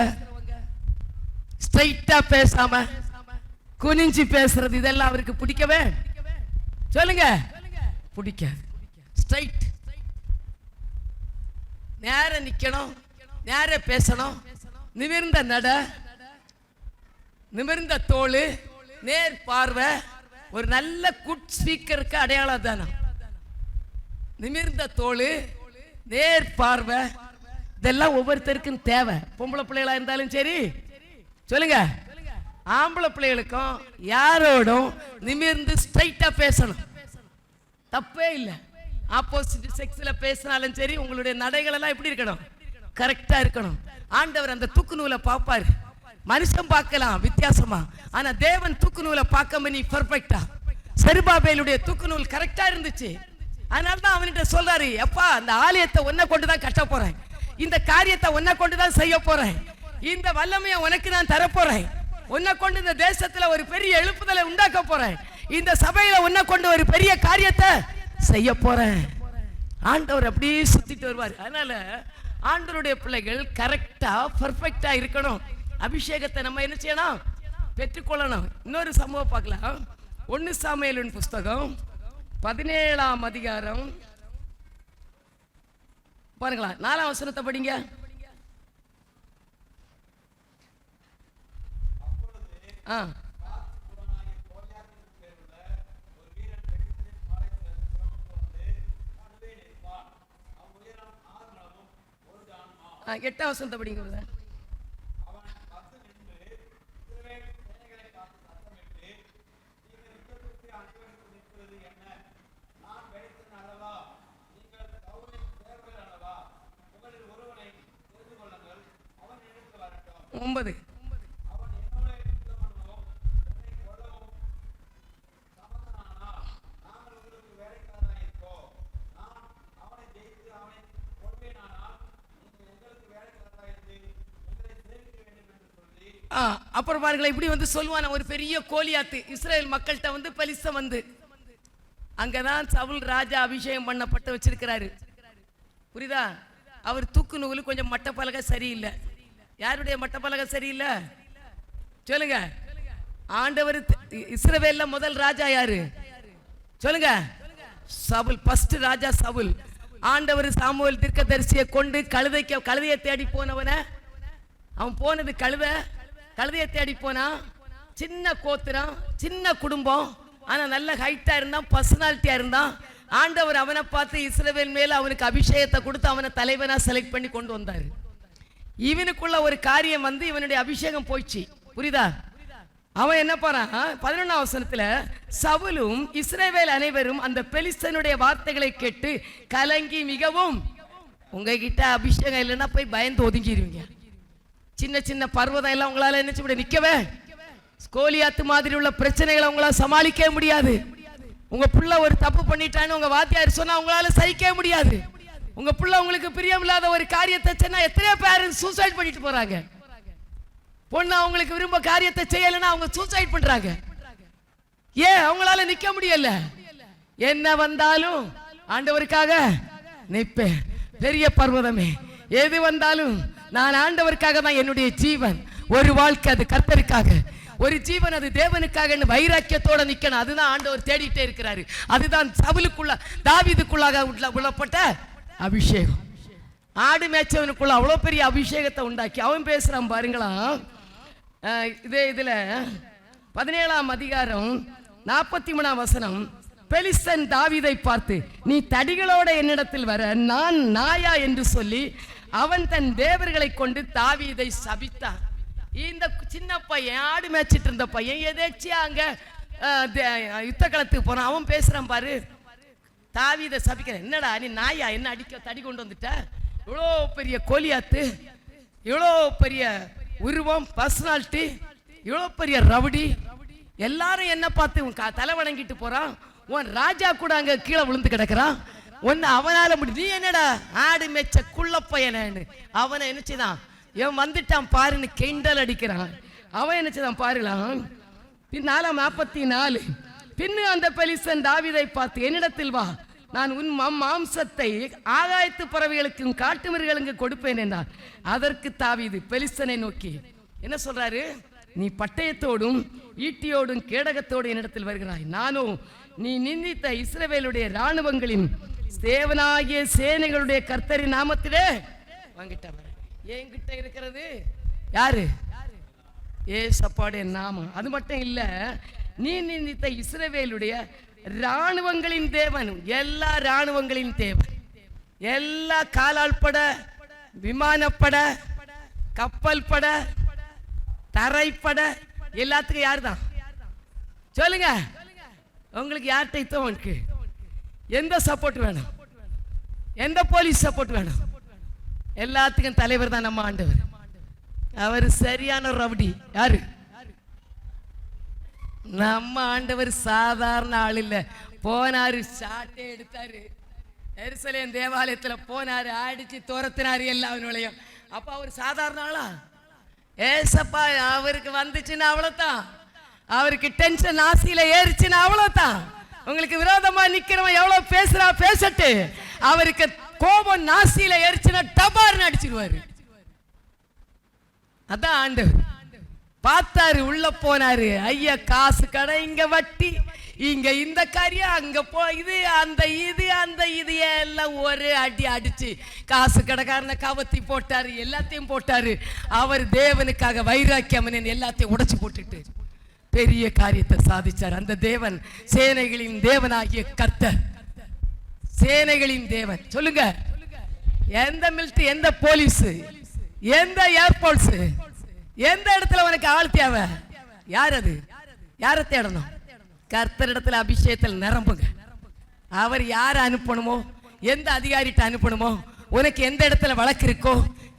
Speaker 2: ஸ்ட்ரைட்டா பேசாம குனிஞ்சு பேசுறது, இதெல்லாம் அவருக்கு பிடிக்கவே சொல்லுங்க, பிடிக்காது. ஸ்ட்ரைட், நேர நிக்கணும், நேர பேசணும், நிமிர்ந்த நட, நிமிர்ந்த தோளு, நேர் பார்வை. ஒரு நல்ல குட் ஸ்பீக்கருக்கு அடையாளம் தானே நிமிர்ந்த தோளு, நேர் பார்வை. இதெல்லாம் ஒவ்வொருத்தருக்கும் தேவை. பொம்பளை பிள்ளைகளா இருந்தாலும் சரி, சொல்லுங்க, ஆம்பளை பிள்ளைகளுக்கும் யாரோடும் நிமிர்ந்து ஸ்ட்ரைட்டா பேசணும், தப்பே இல்லை. ஆப்போசிட் செக்ஸ்ல பேசினாலும் சரி, உங்களுடைய நடைகள் எல்லாம் எப்படி இருக்கணும், கரெக்டா இருக்கணும். ஆண்டவர் அந்த தூக்கு நூலை பார்ப்பாரு. மனுஷன் பார்க்கலாம் வித்தியாசமா, ஆனா தேவன் தூக்கு நூலை பார்க்க நீ பெர்ஃபெக்ட்டா. செருபாபேலுடைய தூக்கு நூல் கரெக்டா இருந்துச்சு. அதனாலதான் அவன்கிட்ட சொல்றாரு, அப்பா அந்த ஆலயத்தை ஒன்ன கொண்டுதான் கட்ட போறேன், இந்த காரியத்தை ஒன்ன கொண்டுதான் செய்ய போறேன், இந்த வல்லமையை உனக்கு நான் தரப்போறேன், உன்னை கொண்டு இந்த தேசத்துல ஒரு பெரிய எழுப்புதலை உண்டாக்க போறேன், இந்த சபையில உன்னை கொண்டு ஒரு பெரிய காரியத்தை செய்ய போறேன். ஆண்டவர் அப்படியே சுத்திட்டு வருவார். அதனால ஆண்டவருடைய பிள்ளைகள் கரெக்டா பெர்ஃபெக்ட்டா இருக்கணும். அபிஷேகத்தை நம்ம என்ன செய்யணும், பெற்றுக்கொள்ளணும். இன்னொரு சம்பவம் பார்க்கலாம். 1 சாமுவேலின் புஸ்தகம் 17ஆம் அதிகாரம் பாருங்களா, 4ஆம் வசனத்தை படிங்க. எட்டாம் வசனத்தை படிங்க. ஒன்பது. அப்புறம் பாருங்களேன், இப்படி வந்து சொல்லுவான ஒரு பெரிய கோலியாத்து இஸ்ரேல் மக்கள்கிட்ட வந்து பெலிஸ்தன் வந்து அங்கதான் சவுல் ராஜா அபிஷேகம் பண்ணப்பட்டு வச்சிருக்கிறாரு. புரியுதா? அவர் தூக்கு நூல் கொஞ்சம் மட்டப்பலகை சரியில்லை. யாருடைய மட்டப்பலகை சரியில்லை சொல்லுங்க? ஆண்டவர் இஸ்ரவேல்ல முதல் ராஜா யாரு சொல்லுங்க? சவுல். ஃபர்ஸ்ட் ராஜா சவுல். ஆண்டவர் சாமுவேல் தீர்க்கதரிசியை கொண்டு கழுதையை தேடி போனவன, அவன் போனது கழுதையை தேடி போனா. சின்ன கோத்திரம், சின்ன குடும்பம், ஆனா நல்ல ஹைட்டா இருந்தான், பர்சனாலிட்டியா இருந்தான். ஆண்டவர் அவனை பார்த்து இஸ்ரவேல் மேல அவனுக்கு அபிஷேகத்தை கொடுத்து அவனை தலைவனா செலக்ட் பண்ணி கொண்டு வந்தாரு. இவனுக்குள்ள ஒரு காரியம் வந்து இவனுடைய அபிஷேகம் போயிடுச்சு. புரியுதா? அவன் என்ன பண்ணான்? 11ஆம் வசனத்துல, சவுலும் இஸ்ரவேல் அனைவரும் அந்த பெலிஸ்தனுடைய வார்த்தைகளை கேட்டு கலங்கி மிகவும். உங்ககிட்ட அபிஷேகம் இல்லைன்னா போய் பயந்து ஒதுங்கிடுவீங்க. சின்ன சின்ன பர்வதம் எல்லாம் உங்களால என்ன செய்ய முடியாது, நிக்கவே. கோலியாத்து மாதிரி உள்ள பிரச்சனைகளை உங்களால சமாளிக்க முடியாது. உங்க புள்ள ஒரு தப்பு பண்ணிட்டான்னு உங்க வாத்தியார் சொன்னா உங்களால சகிக்க முடியாது. உங்க புள்ள உங்களுக்கு பிரியமில்லாத ஒரு காரியத்தை சொன்னா எத்தனையோ பேரண்ட்ஸ் சூசைட் பண்ணிட்டு போறாங்க. பொண்ணு அவங்களுக்கு விரும்ப காரியத்தை செய்யலைன்னா அவங்க சூசைட் பண்றாங்க. ஏன்? அவங்களால நிக்க முடியல. என்ன வந்தாலும் ஆண்டவருக்காக நிற்பேன். பெரிய பர்வதமே, எது வந்தாலும் நான் ஆண்டவருக்காக தான். என்னுடைய ஜீவன் ஒரு வாழ்க்கை அது கர்த்தருக்காக, ஒரு ஜீவன் அது தேவனுக்காக வைராக்கியத்தோட நிக்கணும். அதுதான் ஆண்டவர் தேடிட்டே இருக்கிறாரு. அதுதான் சவுலுக்குள்ள தாவீதுக்குள்ளாக உள்ளப்பட்ட அபிஷேகம். ஆடு மேய்ச்சவனுக்குள்ள அவ்வளவு பெரிய அபிஷேகத்தை உண்டாக்கி அவன் பேசுறான். பாருங்களா, இதுல 17ஆம் அதிகாரம் 43ஆம் வசனம். பெலிஸ்தன் தாவீதை பார்த்து, நீ தடிகளோட என்னிடத்தில் வர நான் நாயா என்று சொல்லி அவன் தன் தேவர்களை கொண்டு தாவீதை சபித்தான். இந்த சின்ன பையன், ஆடு மேய்ச்சிட்டு இருந்த பையன், எதேச்சியா அங்க யுத்த களத்துக்கு போனான். அவன் பேசுறான் பாரு, தாவீதை சபிக்கிறேன். என்னடா நீ நாயா, என்ன அடிக்க தடி கொண்டு வந்துட்ட? இவ்வளோ பெரிய கோலியாத்து, இவ்வளோ பெரிய உருவம், பர்சனாலிட்டி, இவ்வளோ பெரிய ரவுடி, எல்லாரும் என்ன பார்த்து உன் தலை வணங்கிட்டு போறான். உன் ராஜா கூட அங்க கீழே விழுந்து கிடக்குறான். ஒன்னு அவனால முடியும், நீ என்னடா ஆடு மேய்ச்ச குள்ள பையனு அவனை என்னச்சுதான் இவன் வந்துட்டான் பாருன்னு கிண்டல் அடிக்கிறான். அவன் என்னச்சுதான் பாருலாம். 4:44 பின்னு அந்த பெலிஸ்தன் தாவீதை பார்த்து, என்னிடத்தில் வா, நான் உன் மாம்சத்தை ஆகாயத்து பறவைகளுக்கும் காட்டு மிருகங்களுக்கு கொடுப்பேன் என்றார். அதற்கு தாவீது பெலிஸ்தனை நோக்கி என்ன சொல்றாரு? நீ பட்டயத்தோடும் ஈட்டியோடும் கேடகத்தோடு என்னிடத்தில் வருகிறாய், நானும் நீ நிந்தித்த இஸ்ரவேலுடைய இராணுவங்களின் தேவனாகிய சேனைகளுடைய கர்த்தரின் நாமத்திலே வாங்கிட்ட வர. என்கிட்ட இருக்கிறது யாரு? ஏசப்பாடைய நாமம். அது மட்டும் இல்ல, நீ நினைத்த இஸ்ரவேலுடைய ராணுவங்களின் தேவன், எல்லா ராணுவங்களின் தேவன், எல்லா காலால் பட, விமானப்பட, கப்பல் பட, தரைப்பட, எல்லாத்துக்கும் யார் தான்? சொல்லுங்க. உங்களுக்கு யார்கிட்ட இத்தவனுக்கு எந்த சப்போர்ட் வேணும்? எந்த போலீஸ் சப்போர்ட் வேணும்? எல்லாத்துக்கும் தலைவர் தான் நம்ம ஆண்டவர். அவர் சரியான ரவுடி. யாரு? நம்ம ஆண்டவர் சாதாரண ஆள் இல்ல. போனாரு, சாட்டை எடுத்தாரு, எருசலேம் தேவாலயத்துல போனாரு, அடிச்சு துரத்தினாரு எல்லாவனும். அப்ப அவர் சாதாரண ஆளா? ஏசப்பா அவருக்கு வந்துச்சுன்னா அவ்வளவுதான். அவருக்கு டென்ஷன் ஆசியில ஏறிச்சுன்னா அவ்வளவுதான். உங்களுக்கு விரோதமா நிக்கிறவன் எவ்வளவு பேசுறா பேசட்டு, அவருக்கு கோபம் நாசியில ஏறிச்சுன்னா டபார்னு அடிச்சிருவாரு. அதான் ஆண்டவர். பார்த்தாரு, உள்ள போனாரு. ஐயா, காசு கடை, இங்க வட்டி, இங்க இந்த காரியம், அங்க இது அந்த இது எல்லாம் ஒரு அடி அடிச்சு காசு கடைக்காரனை கவத்தி போட்டாரு, எல்லாத்தையும் போட்டாரு. அவர் தேவனுக்காக வைராக்கியம் எல்லாத்தையும் உடைச்சு போட்டுட்டு பெரிய காரியத்தை சாதிச்சார். அந்த தேவன் சேனைகளின் தேவனாகிய கர்த்தர், சேனைகளின் தேவன். சொல்லுங்க. எந்த மிலிட்டரி, எந்த போலீஸ், எந்த ஏர்போர்ட்ஸ், எந்த இடத்துல உனக்கு ஆள் தேவை? யார் அது? யாரை தேடணும்? கர்த்தர் இடத்துல அபிஷேகத்தில் நிரம்புங்க. அவர் யாரை அனுப்பணுமோ, எந்த அதிகாரிட்ட அனுப்பணுமோ, உனக்கு எந்த இடத்துல வழக்கு இருக்கோ,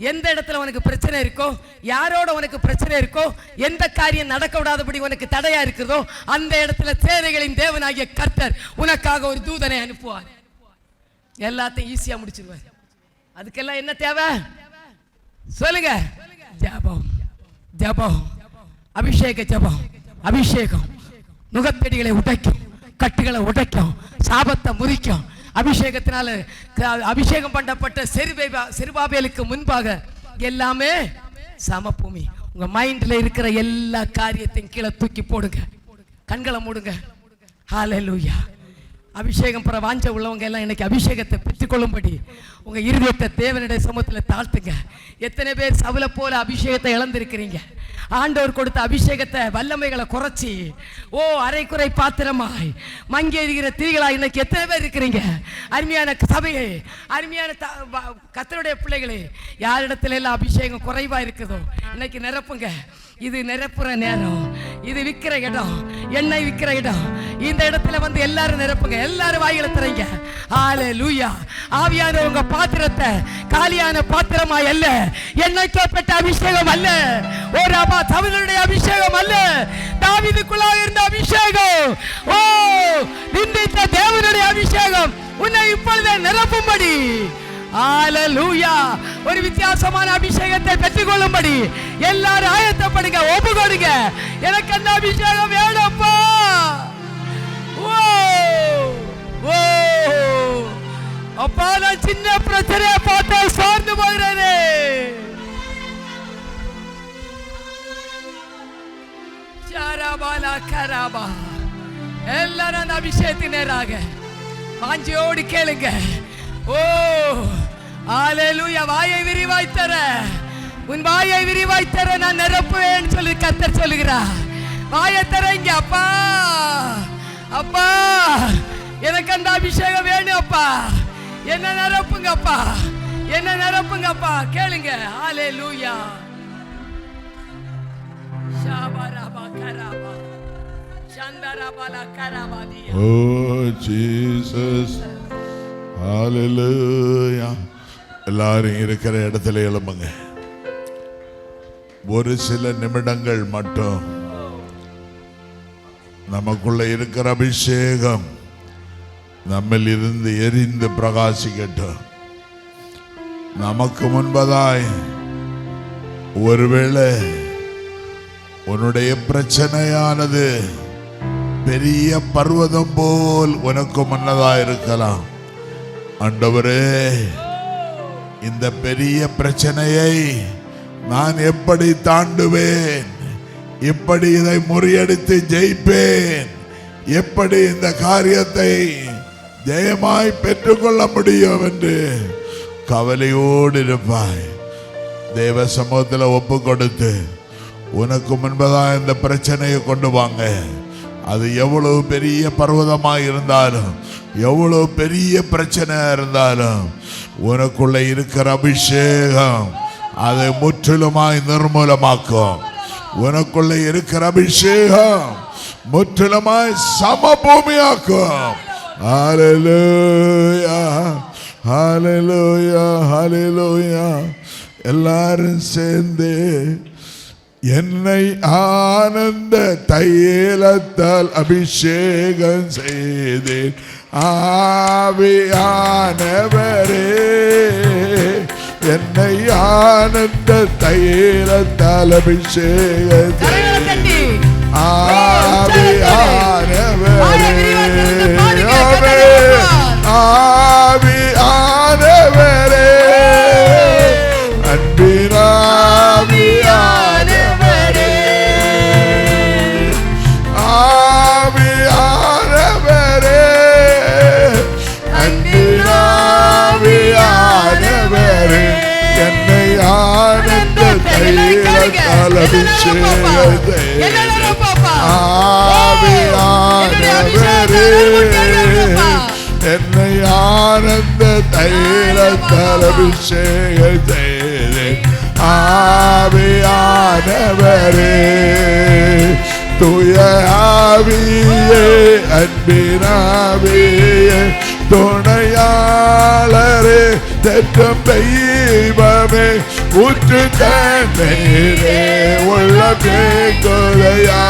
Speaker 2: எந்த இடத்துல உனக்கு பிரச்சனை இருக்கோ, யாரோட உனக்கு பிரச்சனை இருக்கோ, எந்த காரியம் நடக்க விடாதபடி உனக்கு தடையா இருக்கிறதோ, அந்த இடத்துல சேனைகளின் தேவனாகிய கர்த்தர் உனக்காக ஒரு தூதனை அனுப்புவார். எல்லாத்தையும் ஈஸியா முடிச்சிருவார். அதுக்கெல்லாம் என்ன தேவை? சொல்லுங்க. ஜெபம், ஜெபம், அபிஷேக ஜெபம். அபிஷேகம் நுகத்தடிகளை உடைக்கும், கட்டுகளை உடைக்கும், சாபத்தை முறிக்கும். அபிஷேகத்தினால அபிஷேகம் பண்ணப்பட்ட செருபாபேலுக்கு முன்பாக எல்லாமே சமபூமி. உங்க மைண்ட்ல இருக்கிற எல்லா காரியத்தையும் கீழே தூக்கி போடுங்க, கண்களை மூடுங்க. ஹல்லேலூயா. அபிஷேகம் பெற வாஞ்ச உள்ளவங்க எல்லாம் இன்னைக்கு அபிஷேகத்தை பெற்றுக்கொள்ளும்படி உங்க இருதயத்தை தேவனுடைய சமூகத்தில் தாழ்த்துங்க. எத்தனை பேர் சவுல போல அபிஷேகத்தை இழந்திருக்கிறீங்க? ஆண்டவர் கொடுத்த அபிஷேகத்தை வல்லமைகளை குறைச்சி அரைக்குறை பாத்திரமாய் மங்கி எறிகிற தீகளாய் இன்னைக்கு எத்தனை பேர் இருக்கிறீங்க? அருமையான சபையை, அருமையான கர்த்தருடைய பிள்ளைகளே, யாரிடத்துல எல்லாம் அபிஷேகம் குறைவா இருக்குதோ இன்னைக்கு நிரப்புங்க. இது நிரப்புற நேரம், இது விற்கிற இடம், எண்ணெய் விற்கிற இடம். இந்த இடத்துல வந்து எல்லாரும் நிரப்புங்க, எல்லாரும் வாயில திறங்க. ஹல்லேலூயா. ஆவியான உங்க பாத்திரத்தை காலியான பாத்திரமாய் அல்ல, எண்ணெய் தோப்பட்ட அபிஷேகம் அல்ல, ஒரு அபா தமிழுடைய அபிஷேகம் அல்ல, தாவீதுக்குள்ளாக இருந்த அபிஷேகம், நிந்தித்த தேவனுடைய அபிஷேகம் உன்னை இப்பொழுது நிரப்பும்படி. ஹல்லேலூயா. ஒரு வித்தியாசமான அபிஷேகத்தை பெற்றுக்கொள்ளும்படி எல்லாரும் ஆயத்தப்படுங்க, ஒப்பு கொடுங்க. எனக்கு அந்த அபிஷேகம் வேணும்ப்பா. அப்பா, நான் சின்ன பிரச்சனையை பார்த்து சோர்ந்து போகிறேனே. எல்லாரும் அந்த அபிஷேகத்தின் நேராக வாஞ்சியோடு கேளுங்க. ஹல்லேலூயா. வாயை விரிவாய் தர, உன் வாயை விரிவாய் தர நான் நிரப்புவேன் சொல்லி கர்த்தர் சொல்லுகிறார். வாயை தரங்க. அப்பா, அப்பா, எனக்கு அந்த அபிஷேகம் வேணும் அப்பா, என்ன நிரப்புங்கப்பா, என்ன நிரப்புங்கப்பா. கேளுங்க. ஹல்லேலூயா. ஷாபராபா கராபா சந்தராபாலா கராபாதியா.
Speaker 1: Oh Jesus. ஹல்லேலூயா. எல்லாரும் இருக்கிற இடத்துல எழும்புங்க. ஒரு சில நிமிடங்கள் மட்டும் நமக்குள்ள இருக்கிற அபிஷேகம் நம்மில் இருந்து எரிந்து பிரகாசிக்கட்டும். நமக்கு முன்பதாய் ஒருவேளை உன்னுடைய பிரச்சனையானது பெரிய பர்வதம் போல் உனக்கு முன்னதாக இருக்கலாம். ஆண்டவரே, இந்த பெரிய பிரச்சனையை நான் எப்படி தாண்டுவேன்? எப்படி இதை முறியடித்து ஜெயிப்பேன்? எப்படி இந்த காரியத்தை ஜெயமாய் பெற்றுக்கொள்ள முடியும் என்று கவலையோடு இருப்பாய். தேவ சமூகத்தில் ஒப்பு கொடுத்து உனக்கு முன்பதாக இந்த பிரச்சனையை கொண்டு வாங்க. அது எவ்வளவு பெரிய பர்வதமாக இருந்தாலும், எவ்வளவு பெரிய பிரச்சனையா இருந்தாலும், உனக்குள்ள இருக்கிற அபிஷேகம் அதை முற்றிலுமாய் நிர்மூலமாக்கும். உனக்குள்ள இருக்கிற அபிஷேகம் முற்றிலுமாய் சமபூமியாக்கும். ஹல்லேலூயா, ஹல்லேலூயா, ஹல்லேலூயா. எல்லாரும் சேர்ந்து என்னை ஆனந்த தைலத்தால் அபிஷேகம் செய்தேன் ஆவியானவரே, என்னை ஆனந்த தைலத்தால் அபிஷேகம் செய்தேன் ஆவியானவரே, ஆவியானவரே, அன்பினாவியானவரே, ஆவியானவரே, அன்பினாவியானவரே, என்னை ஆனந்த தைலத்தால் அபிஷேகம் செய்தேன் ஆவியானவரே, என்னை ஆனந்த தைலத்தால் அபிஷேகம் செய்தேன் ஆவியானவரே, தூய ஆவியே, அன்பினாவியே, துணையாளரே, தெற்றம் தெய்வமே, ஊற்று தண்ணீரே, உள்ளம் ஏங்குதையா,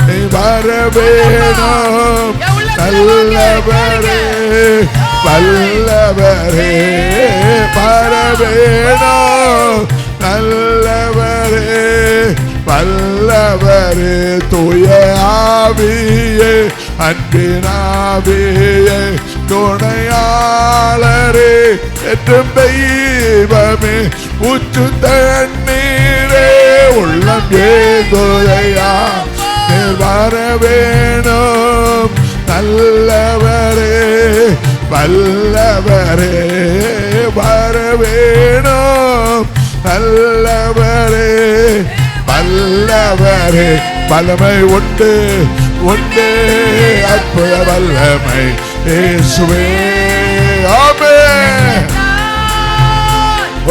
Speaker 1: நீ வரவேணும் நல்லவரே, வல்லவரே, வரவேணும் நல்லவரே, வல்லவரே, தூய ஆவியே, அன்பினாவியே, துணையாளரே, என்றும் தெய்வமே, ஊற்று தண்ணீரே, உள்ளம் ஏங்குதையா, நீர் வரவேணும் நல்லவரே, வல்லவரே, வரவேணும் நல்லவரே, வல்லவரே, வல்லமை உண்டு உண்டு, அற்புத வல்லமை இயேசுவே, ஆமென்.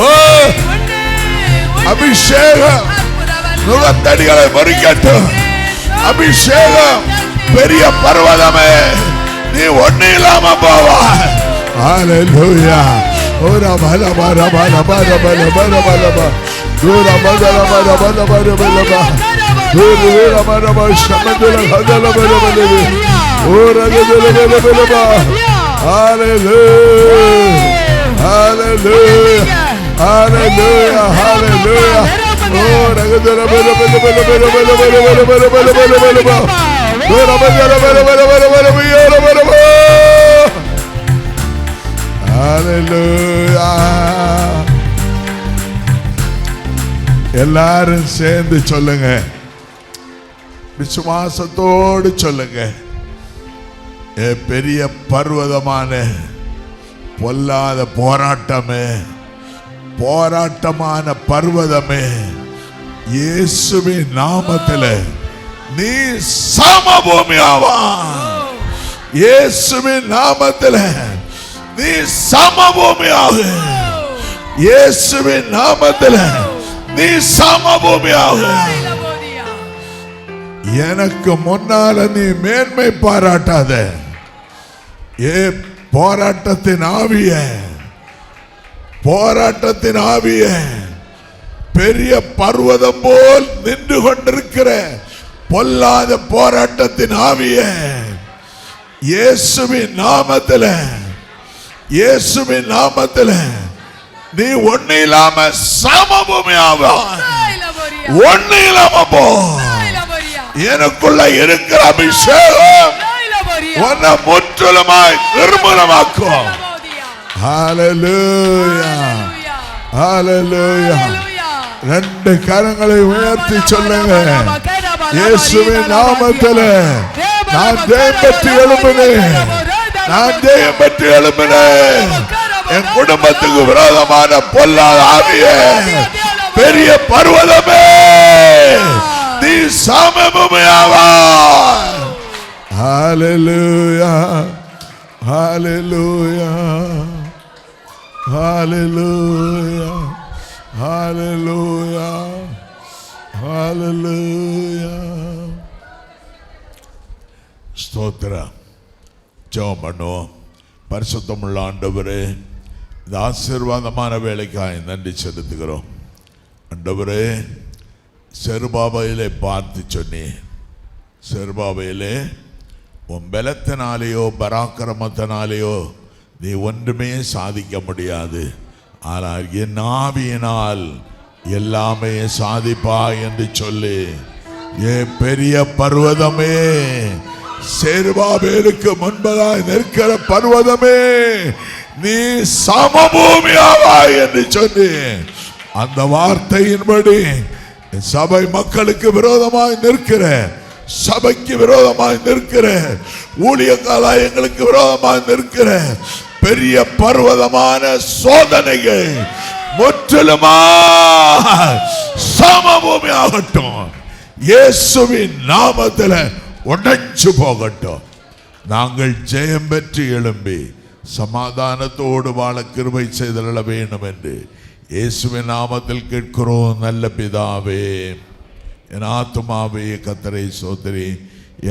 Speaker 1: ஓ அபிஷேகம் நுகத்தடிகளை முறிக்கட்டும். அபிஷேகம் பெரிய பர்வதமே, நீ ஒண்ணு இல்லாம போவாய். ஹல்லேலூயா. ஓரா பல பல பல பல பல பல பல பல தூர பல பல பல பல பல பல தூர பல பல சமதல ஹதல பல பல ஓரா பல பல பல பல. ஹல்லேலூயா, ஹல்லேலூயா, ஹல்லேலூயா, ஹல்லேலூயா. ஓரா பல பல பல பல பல பல பல பல பல பல பல பல பல ஓரா பல பல பல பல பல பல பல. ஹல்லேலூயா. எல்லாரும் சேர்ந்து சொல்லுங்க, விசுவாசத்தோடு சொல்லுங்க. பெரிய பர்வதமான பொல்லாத போராட்டமே, போராட்டமான பர்வதமே, இயேசுவின் நாமத்தில் நீ சமபூமியாவா. இயேசுவின் நாமத்தில் நீ சமபூமியாக. இயேசுவின் நாமத்தில் நீ சமபூமியாக. எனக்கு முன்னால நீ மேன்மை பாராட்டாத. போராட்டத்தின் ஆவிய, போராட்டத்தின் ஆவிய, பெரிய பர்வதம் போல் நின்று கொண்டிருக்கிற பொல்லாத போராட்டத்தின் ஆவிய, இயேசுவின் நாமத்தில், இயேசுவின் நாமத்தில் நீ ஒண்ணு இல்லாம சமபூமியாவ, ஒண்ணு இல்லாம போ. எனக்குள்ள இருக்கிற அபிஷேகம் உன்னை முற்றிலுமாய் நிர்மூலமாக்கும். ஹல்லேலூயா, ஹல்லேலூயா. ரெண்டு கரங்களை உயர்த்தி சொல்லுங்க, இயேசுவின் நாமத்தில் நான் ஜெயம் பெற்று எழும்பினேன். நான் ஜெயம் பெற்று எழும்பினேன். என் குடும்பத்துக்கு விரோதமான பொல்லாத ஆவியே, பெரிய பர்வதமே, நீ சாமமுமையாவாய். ஹல்லேலூயா, ஹல்லேலூயா, ஹல்லேலூயா, ஹல்லேலூயா, ஹல்லேலூயா. ஸ்தோத்திரம். ஜெபம் பண்ணுவோம். பரிசுத்தமுள்ள ஆண்டவரே, இந்த ஆசீர்வாதமான வேலைக்காய் நன்றி செலுத்துகிறோம். ஆண்டவரே, செருபாபேலை பார்த்து சொன்னேன், செருபாபேலே, உன் பலத்தினாலேயோ பராக்கிரமத்தினாலேயோ நீ ஒன்றுமே சாதிக்க முடியாது, ஆனால் என் ஆவியினால் எல்லாமே சாதிப்பாய் என்று சொல்லி, ஏ பெரிய பர்வதமே, செருபாபேலுக்கு முன்பதாய் நிற்கிற பர்வதமே, நீ சமபூமியாவாய் என்று சொல்லி, அந்த வார்த்தையின்படி சபை மக்களுக்கு விரோதமாய் நிற்கிற, சபைக்கு விரோதமாய் நிற்கிற, ஊழியக்காலாய் எங்களுக்கு விரோதமாய் நிற்கிற பெரிய பர்வதமான சோதனைகள் முற்றிலுமா சமபூமி ஆகட்டும், இயேசுவின் நாமத்தில் உடைஞ்சு போகட்டும். நாங்கள் ஜெயம் பெற்று எழும்பி சமாதானத்தோடு வாழ கிருபை செய்தருள வேண்டும் என்று இயேசுவின் நாமத்தில் கேட்கிறோம் நல்ல பிதாவே. என் ஆத்துமாவே கர்த்தரை ஸ்தோத்திரி,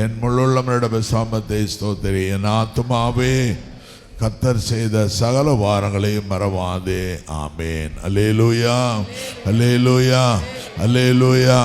Speaker 1: என் முள்ளுள்ளவரிடம் சாமத்தை ஸ்தோத்திரி. என் ஆத்துமாவே கர்த்தர் செய்த சகல வாரங்களையும் மறவாதே. ஆமேன். அல்லேலூயா, அல்லேலூயா, அல்லேலூயா.